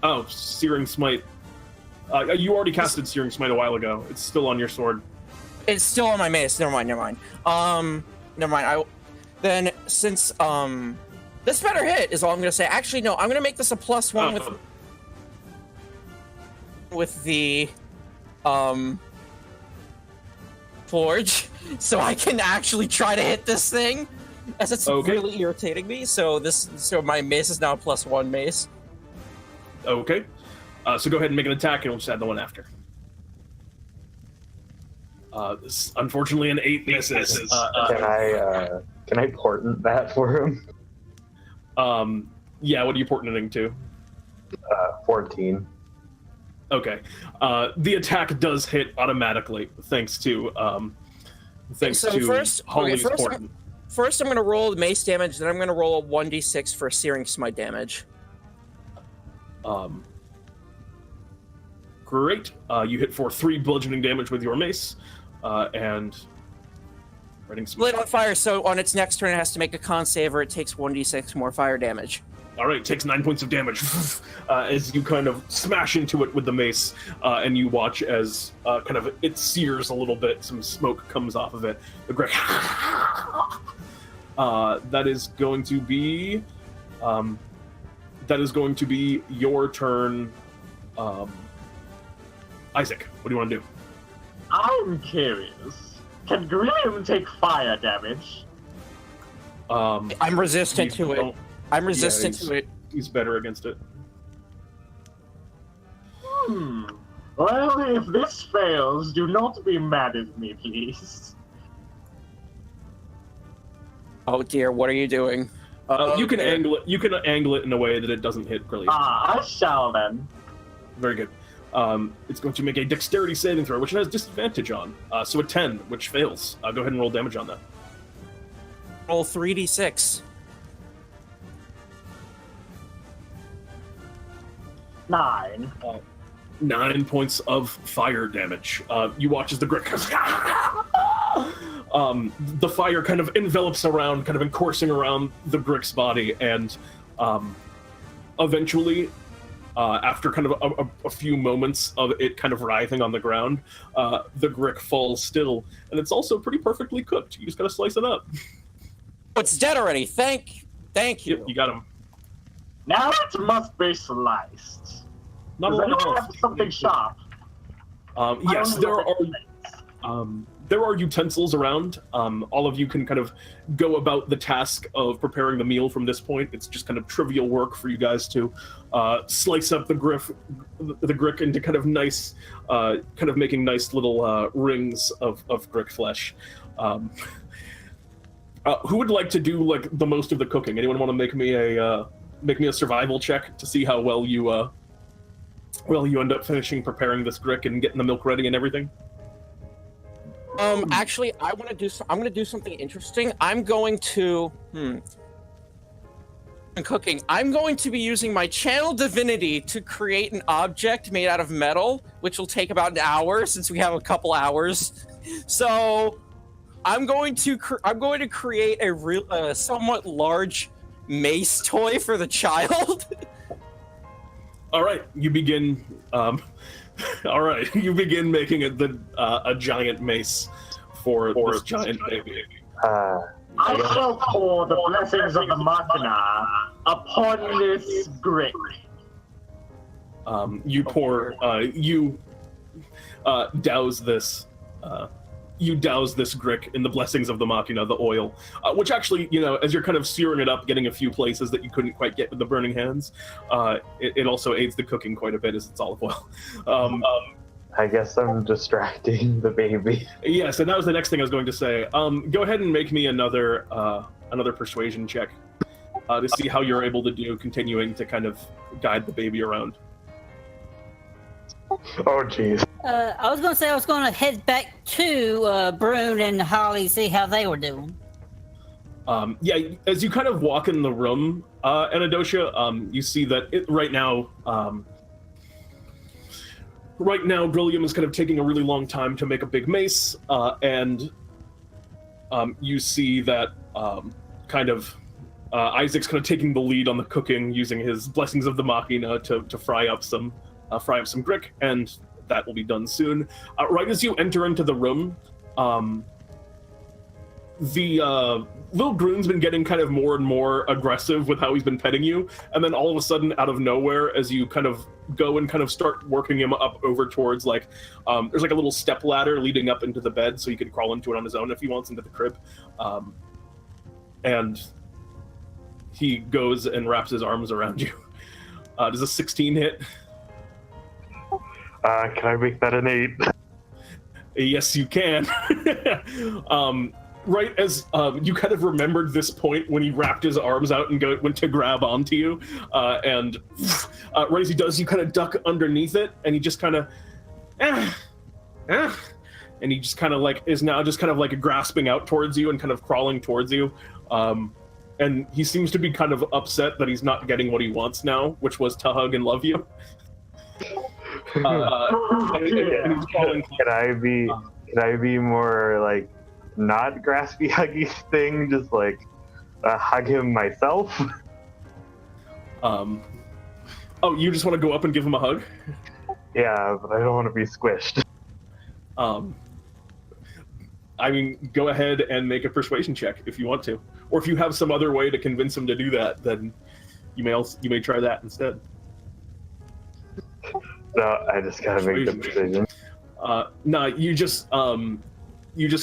Oh, Searing Smite. You already casted Searing Smite a while ago. It's still on your sword. It's still on my mace. Never mind. Never mind. Then since this better hit is all I'm gonna say. Actually, no. I'm gonna make this a +1 with the Forge, so I can actually try to hit this thing, as it's really irritating me. So my mace is now a +1 mace. Okay. So go ahead and make an attack, and we'll just add the one after. This, unfortunately, an 8 misses. Can I portent that for him? Yeah, what are you portenting to? 14. Okay. The attack does hit automatically, thanks to Holly's portent. First, I'm going to roll mace damage, then I'm going to roll a 1d6 for Searing Smite damage. Great. You hit for 3 bludgeoning damage with your mace, and lit on fire, so on its next turn it has to make a con save or it takes 1d6 more fire damage. All right, takes 9 points of damage as you kind of smash into it with the mace, and you watch as kind of it sears a little bit. Some smoke comes off of it. The Greg. That is going to be your turn, Isaac. What do you want to do? I'm curious. Can Grilliam take fire damage? I'm resistant to it. I'm resistant to it. He's better against it. Well, if this fails, do not be mad at me, please. Oh dear, what are you doing? You can angle it. You can angle it in a way that it doesn't hit Grilliam. I shall then. Very good. It's going to make a dexterity saving throw, which it has disadvantage on. So a 10, which fails. Go ahead and roll damage on that. Roll 3d6. 9. 9 points of fire damage. You watch as the Grick... the fire kind of envelops around, kind of coursing around the Grick's body, and eventually... after kind of a few moments of it kind of writhing on the ground, the Grick falls still, and it's also pretty perfectly cooked. You just gotta slice it up. It's dead already. Thank you. Yep, you got him. Now it must be sliced. Not Does a anyone lot have something sharp? Yes, there are utensils around. All of you can kind of go about the task of preparing the meal from this point. It's just kind of trivial work for you guys to slice up the Grick into kind of nice, kind of making nice little rings of Grick flesh. Who would like to do like the most of the cooking? Anyone want to make me a survival check to see how well you end up finishing preparing this Grick and getting the milk ready and everything? Actually, I'm gonna do something interesting. I'm going to cooking. I'm going to be using my channel divinity to create an object made out of metal, which will take about an hour since we have a couple hours. So, I'm going to create a somewhat large mace toy for the child. All right, you begin. All right, you begin making a giant mace for this giant baby. I shall pour the blessings of the Machina upon this Grick. You pour. You douse this. You douse this Grick in the blessings of the Machina, the oil, which actually, as you're kind of searing it up, getting a few places that you couldn't quite get with the burning hands, it also aids the cooking quite a bit as it's olive oil. I guess I'm distracting the baby. Yes, and that was the next thing I was going to say. Go ahead and make me another persuasion check to see how you're able to do continuing to kind of guide the baby around. Oh, jeez. I was going to say I was going to head back to Brune and Holly, see how they were doing. Yeah, as you kind of walk in the room, Anadolita, you see that right now, Grilliam is kind of taking a really long time to make a big mace, and you see that Isaac's kind of taking the lead on the cooking, using his blessings of the machina to fry up some grick, and that will be done soon. Right as you enter into the room, the little Groon's been getting kind of more and more aggressive with how he's been petting you, and then all of a sudden, out of nowhere, as you kind of go and kind of start working him up over towards there's like a little step ladder leading up into the bed, so he can crawl into it on his own if he wants, into the crib, and he goes and wraps his arms around you. Does a 16 hit? Can I make that an 8? Yes, you can. Right as you kind of remembered this point when he wrapped his arms out and went to grab onto you, and right as he does, you kind of duck underneath it, and he just kind of, and he just kind of is now just kind of grasping out towards you and kind of crawling towards you, and he seems to be kind of upset that he's not getting what he wants now, which was to hug and love you. And he's crawling. Can I be more not graspy huggy thing, just hug him myself? Oh, you just want to go up and give him a hug? Yeah, but I don't want to be squished. I mean, go ahead and make a persuasion check if you want to, or if you have some other way to convince him to do that, then you may try that instead. So I just gotta make the decision. No, you just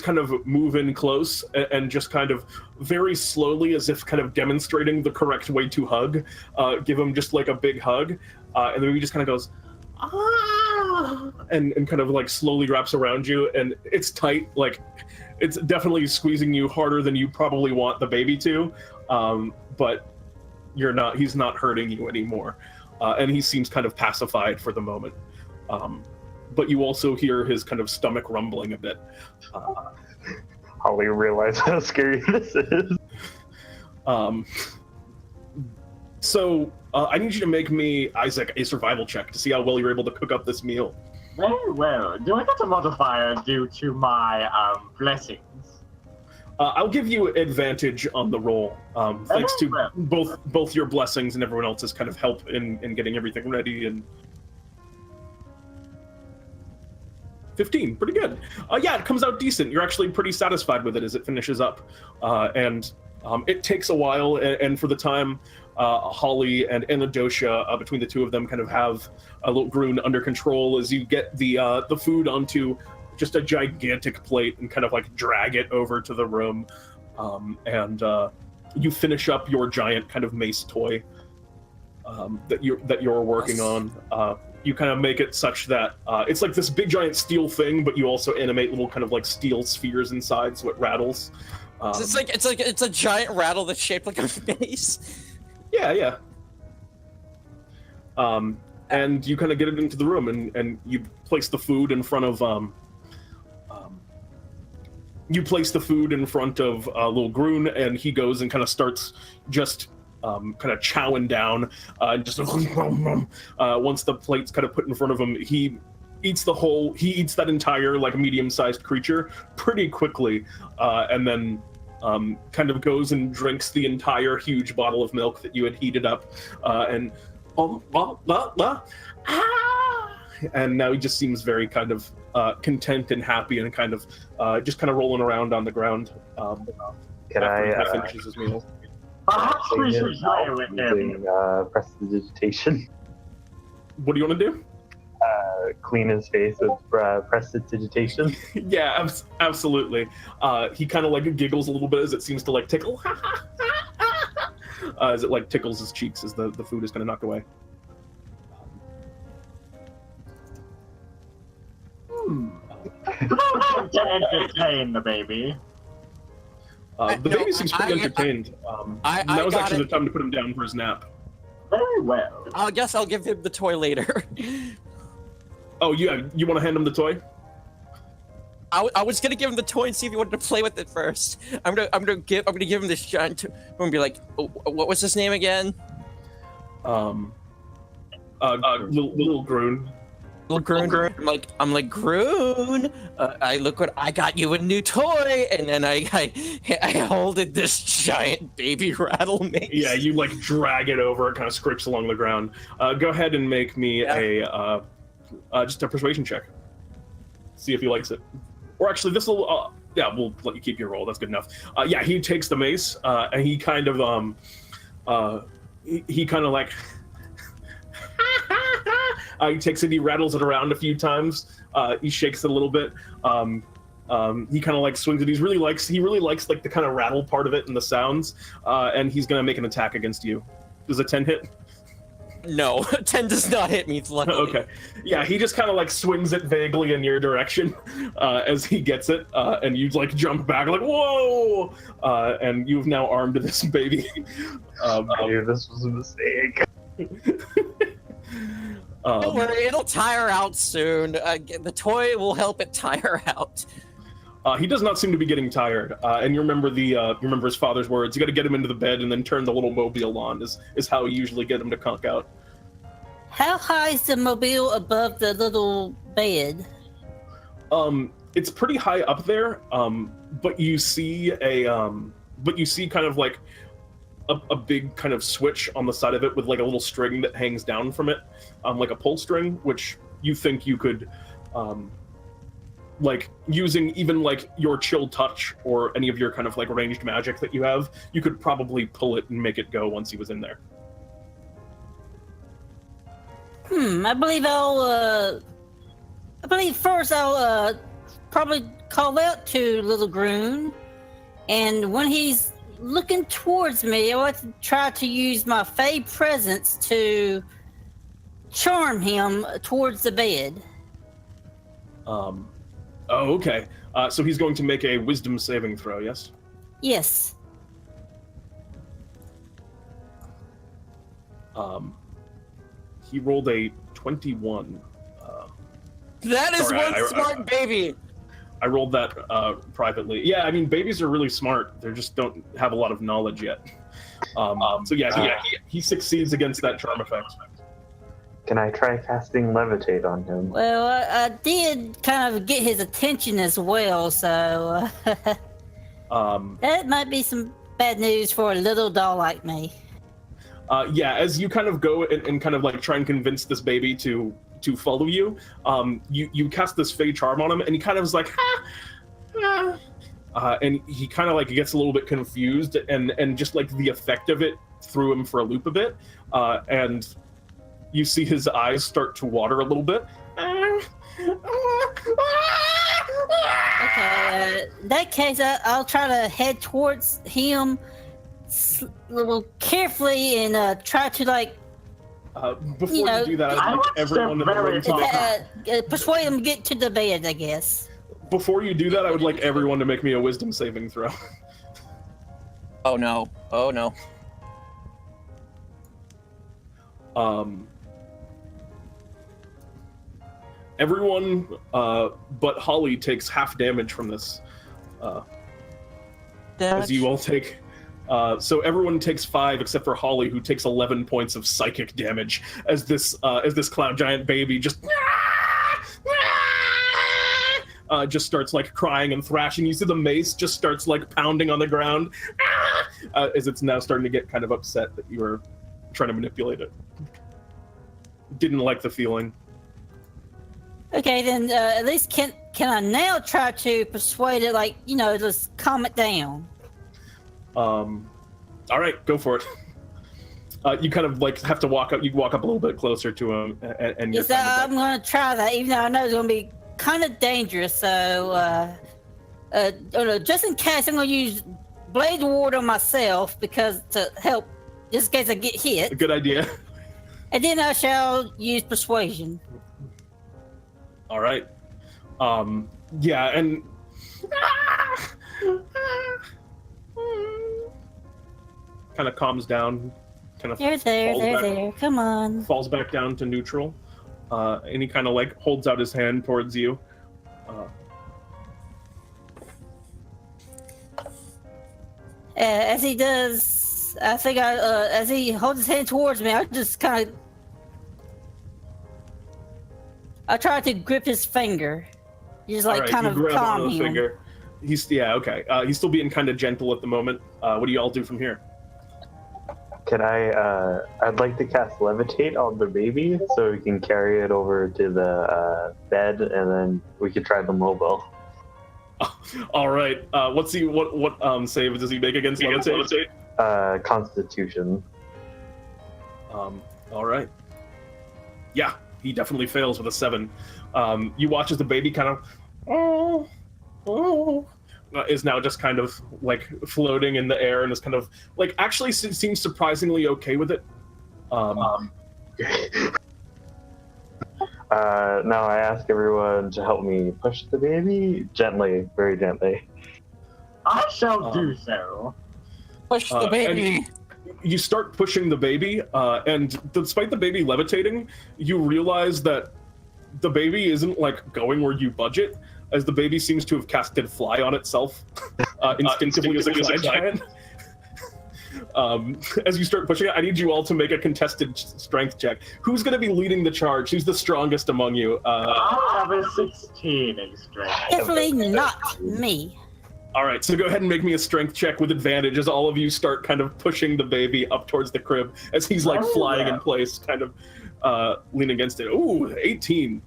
kind of move in close and just kind of very slowly, as if kind of demonstrating the correct way to hug, give him just a big hug, and then he just kind of goes, ah, and kind of slowly wraps around you, and it's tight, it's definitely squeezing you harder than you probably want the baby to, but he's not hurting you anymore, and he seems kind of pacified for the moment. But you also hear his kind of stomach rumbling a bit. Holly realize how scary this is. So I need you to make me, Isaac, a survival check to see how well you're able to cook up this meal. Very well. Do I get a modifier due to my blessings? I'll give you advantage on the roll, thanks to both your blessings and everyone else's kind of help in getting everything ready. And 15, pretty good. Yeah, it comes out decent. You're actually pretty satisfied with it as it finishes up. And it takes a while, and for the time, Holly and Anadolita, between the two of them, kind of have a little Groon under control as you get the food onto just a gigantic plate and kind of drag it over to the room. And you finish up your giant kind of mace toy that you're working on. You kind of make it such that it's this big giant steel thing, but you also animate little kind of steel spheres inside, so it rattles. It's a giant rattle that's shaped like a mace. Yeah. And you kind of get it into the room, and you place the food in front of little Groon, and he goes and kind of starts just kind of chowing down, just once the plate's kind of put in front of him, he eats that entire medium-sized creature pretty quickly, and then kind of goes and drinks the entire huge bottle of milk that you had heated up, and and now he just seems very kind of content and happy, and kind of just kind of rolling around on the ground. After he finishes his meal. Perhaps we should play with him. Prestidigitation. What do you want to do? Clean his face with prestidigitation. Yeah, absolutely. He kind of giggles a little bit as it seems to tickle. As it tickles his cheeks as the food is kind of knocked away. To entertain the baby. The baby seems pretty entertained. That was actually the time to put him down for his nap. Very well. I guess I'll give him the toy later. Oh, yeah, you want to hand him the toy? I was gonna give him the toy and see if he wanted to play with it first. I'm gonna give him this giant. I'm gonna be like, oh, what was his name again? Little Groon. Little Groon. I'm like Groon. I look what I got you a new toy, and then I holded this giant baby rattle mace. Yeah, you like drag it over. It kind of scrapes along the ground. Go ahead and make me just a persuasion check. See if he likes it. Or actually, this will. Yeah, we'll let you keep your roll. That's good enough. Yeah, he takes the mace and he kind of he kind of like. He takes it, he rattles it around a few times. He shakes it a little bit. He kind of like swings it. He really likes like the kind of rattle part of it and the sounds. And he's gonna make an attack against you. Does a 10 hit? No, 10 does not hit me. Luckily. Okay. Yeah, he just kind of like swings it vaguely in your direction as he gets it, and you like jump back like whoa, and you've now armed this baby. I knew this was a mistake. Don't worry, it'll tire out soon. The toy will help it tire out. He does not seem to be getting tired, and you remember his father's words. You got to get him into the bed and then turn the little mobile on. Is how you usually get him to conk out. How high is the mobile above the little bed? It's pretty high up there, but you see kind of like a big kind of switch on the side of it with like a little string that hangs down from it, like a pull string, which you think you could, like using even like your chill touch or any of your kind of like ranged magic that you have, you could probably pull it and make it go once he was in there. I believe first I'll probably call out to Little Groon, and when he's looking towards me, I want to try to use my Fey presence to charm him towards the bed. Oh, okay. So he's going to make a wisdom saving throw, yes? Yes. He rolled a 21. That is sorry, one smart baby. I rolled that privately. Yeah, I mean, babies are really smart. They just don't have a lot of knowledge yet. So yeah, he succeeds against that charm effect. Can I try casting levitate on him? Well, I did kind of get his attention as well, so that might be some bad news for a little doll like me. Yeah, as you kind of go and kind of like try and convince this baby to follow you, you cast this Fey charm on him, and he kind of is like, and he kind of like gets a little bit confused, and just like the effect of it threw him for a loop a bit, and you see his eyes start to water a little bit. Okay, in that case, I'll try to head towards him a little carefully and try to like. Before you do that, I'd like everyone to persuade him to get to the bed, I guess. Before you do that, I would like everyone to make me a wisdom saving throw. Oh no! Oh no! Everyone but Holly takes half damage from this. As you all take. So everyone takes 5 except for Holly, who takes 11 points of psychic damage as this Cloud Giant baby just starts like crying and thrashing. You see the mace just starts like pounding on the ground as it's now starting to get kind of upset that you were trying to manipulate it. Didn't like the feeling. Okay, then at least can I now try to persuade it, like, just calm it down? All right, go for it. You kind of like have to walk up. You walk up a little bit closer to him, and you're. Yes, I'm going to try that, even though I know it's going to be kind of dangerous. So, just in case, I'm going to use Blade Ward on myself because to help, just in case I get hit. A good idea. And then I shall use Persuasion. All right. Yeah, and. Kind of calms down, kind of there. Come on. Falls back down to neutral, and he kind of like holds out his hand towards you. As he does, I think as he holds his hand towards me, I just kind of, I try to grip his finger, just like Alright, kind you of grab calm onto the him. finger. Okay. He's still being kind of gentle at the moment. What do you all do from here? Can I'd like to cast Levitate on the baby so we can carry it over to the bed and then we could try the mobile. All right. What save does he make against levitate? Constitution. All right. Yeah, he definitely fails with a 7. You watch as the baby kind of is now just kind of like floating in the air and is kind of like actually seems surprisingly okay with it. Now I ask everyone to help me push the baby gently, very gently. I shall do so. Push the baby. You start pushing the baby, and despite the baby levitating, you realize that the baby isn't like going where you budget, as the baby seems to have casted fly on itself instinctively as a Cloud Giant. As you start pushing it, I need you all to make a contested strength check. Who's going to be leading the charge? Who's the strongest among you? I have a 16 in strength. Definitely not me. All right, so go ahead and make me a strength check with advantage as all of you start kind of pushing the baby up towards the crib as he's like flying in place, kind of leaning against it. Ooh, 18.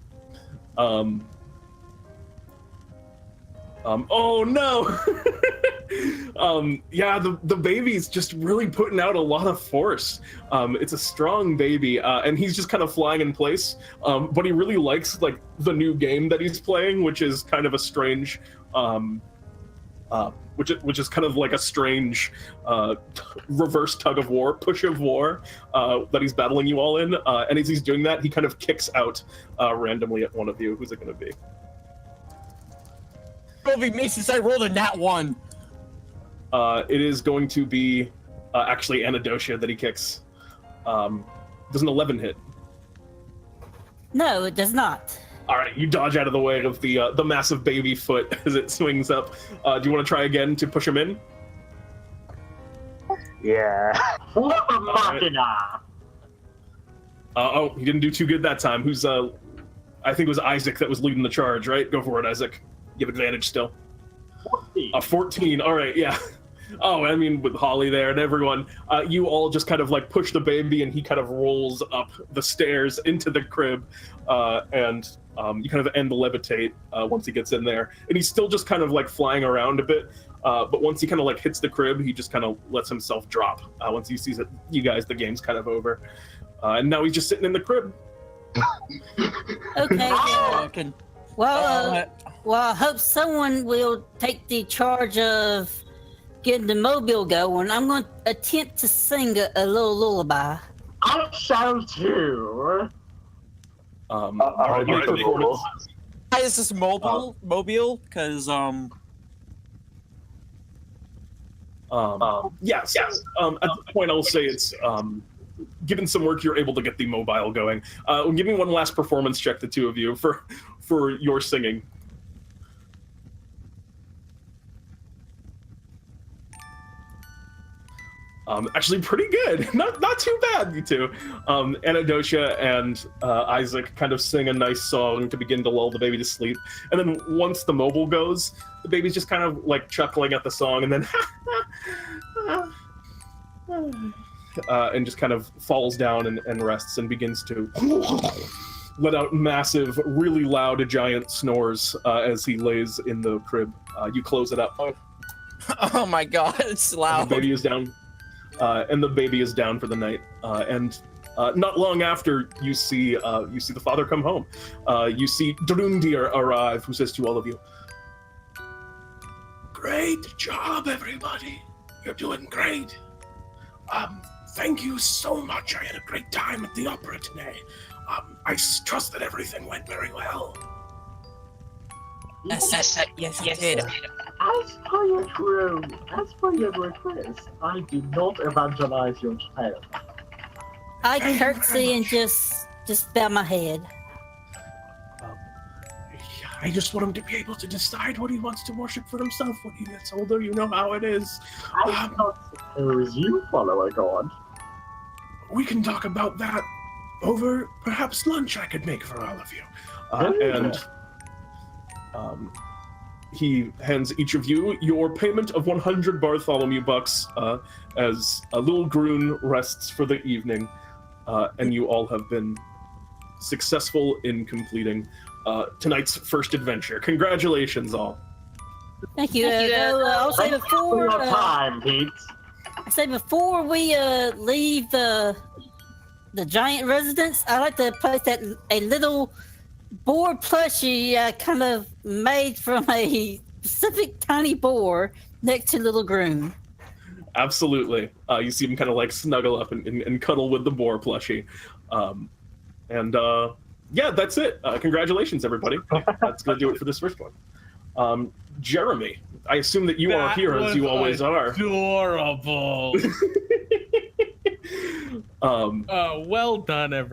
Oh no! Yeah, the baby's just really putting out a lot of force. It's a strong baby, and he's just kind of flying in place. But he really likes like the new game that he's playing, which is kind of a strange, which is kind of like a strange reverse tug of war, push of war that he's battling you all in. And as he's doing that, he kind of kicks out randomly at one of you. Who's it going to be? It'll be me since I rolled a nat 1. It is going to be actually Anadolita that he kicks. Does an 11 hit? No, it does not. All right, you dodge out of the way of the massive baby foot as it swings up. Do you want to try again to push him in? Yeah. Machina! Oh, he didn't do too good that time. Who's I think it was Isaac that was leading the charge, right? Go for it, Isaac. You have advantage still. 14. 14. All right, yeah. Oh, I mean, with Holly there and everyone, you all just kind of like push the baby, and he kind of rolls up the stairs into the crib, and you kind of end the levitate once he gets in there. And he's still just kind of like flying around a bit, but once he kind of like hits the crib, he just kind of lets himself drop. Once he sees that you guys, the game's kind of over, and now he's just sitting in the crib. Okay. Well, I hope someone will take the charge of getting the mobile going. I'm going to attempt to sing a little lullaby. I shall too. All right, make a performance. Why is this mobile? Because Yes. At this point, I'll say it's given some work, you're able to get the mobile going. Give me one last performance check, the two of you, for your singing. Actually, pretty good. Not too bad, you two. Anadolita and Isaac kind of sing a nice song to begin to lull the baby to sleep. And then once the mobile goes, the baby's just kind of like chuckling at the song and then and just kind of falls down and rests and begins to let out massive, really loud, giant snores as he lays in the crib. You close it up. oh my god, it's loud. The baby is down. And the baby is down for the night. And not long after, you see the father come home. You see Drundir arrive, who says to all of you, "Great job, everybody. You're doing great. Thank you so much. I had a great time at the opera today. I trust that everything went very well." Yes, you did. As per your request, I did not evangelize your child. I curtsy and just bow my head. I just want him to be able to decide what he wants to worship for himself when he gets older. You know how it is. I don't suppose you follow a god. We can talk about that over perhaps lunch I could make for all of you. He hands each of you your payment of 100 Bartholomew bucks as a little Groon rests for the evening, and you all have been successful in completing tonight's first adventure. Congratulations, all. Thank you. I'll say Thank you for your time, Pete. I say before we leave the giant residence, I like to place a little boar plushie kind of made from a specific tiny boar next to little Groom. Absolutely. You see him kind of like snuggle up and cuddle with the boar plushie. Yeah, that's it. Congratulations, everybody. That's going to do it for this first one. Jeremy, I assume that you are here as you always are. Adorable. Well done, everyone.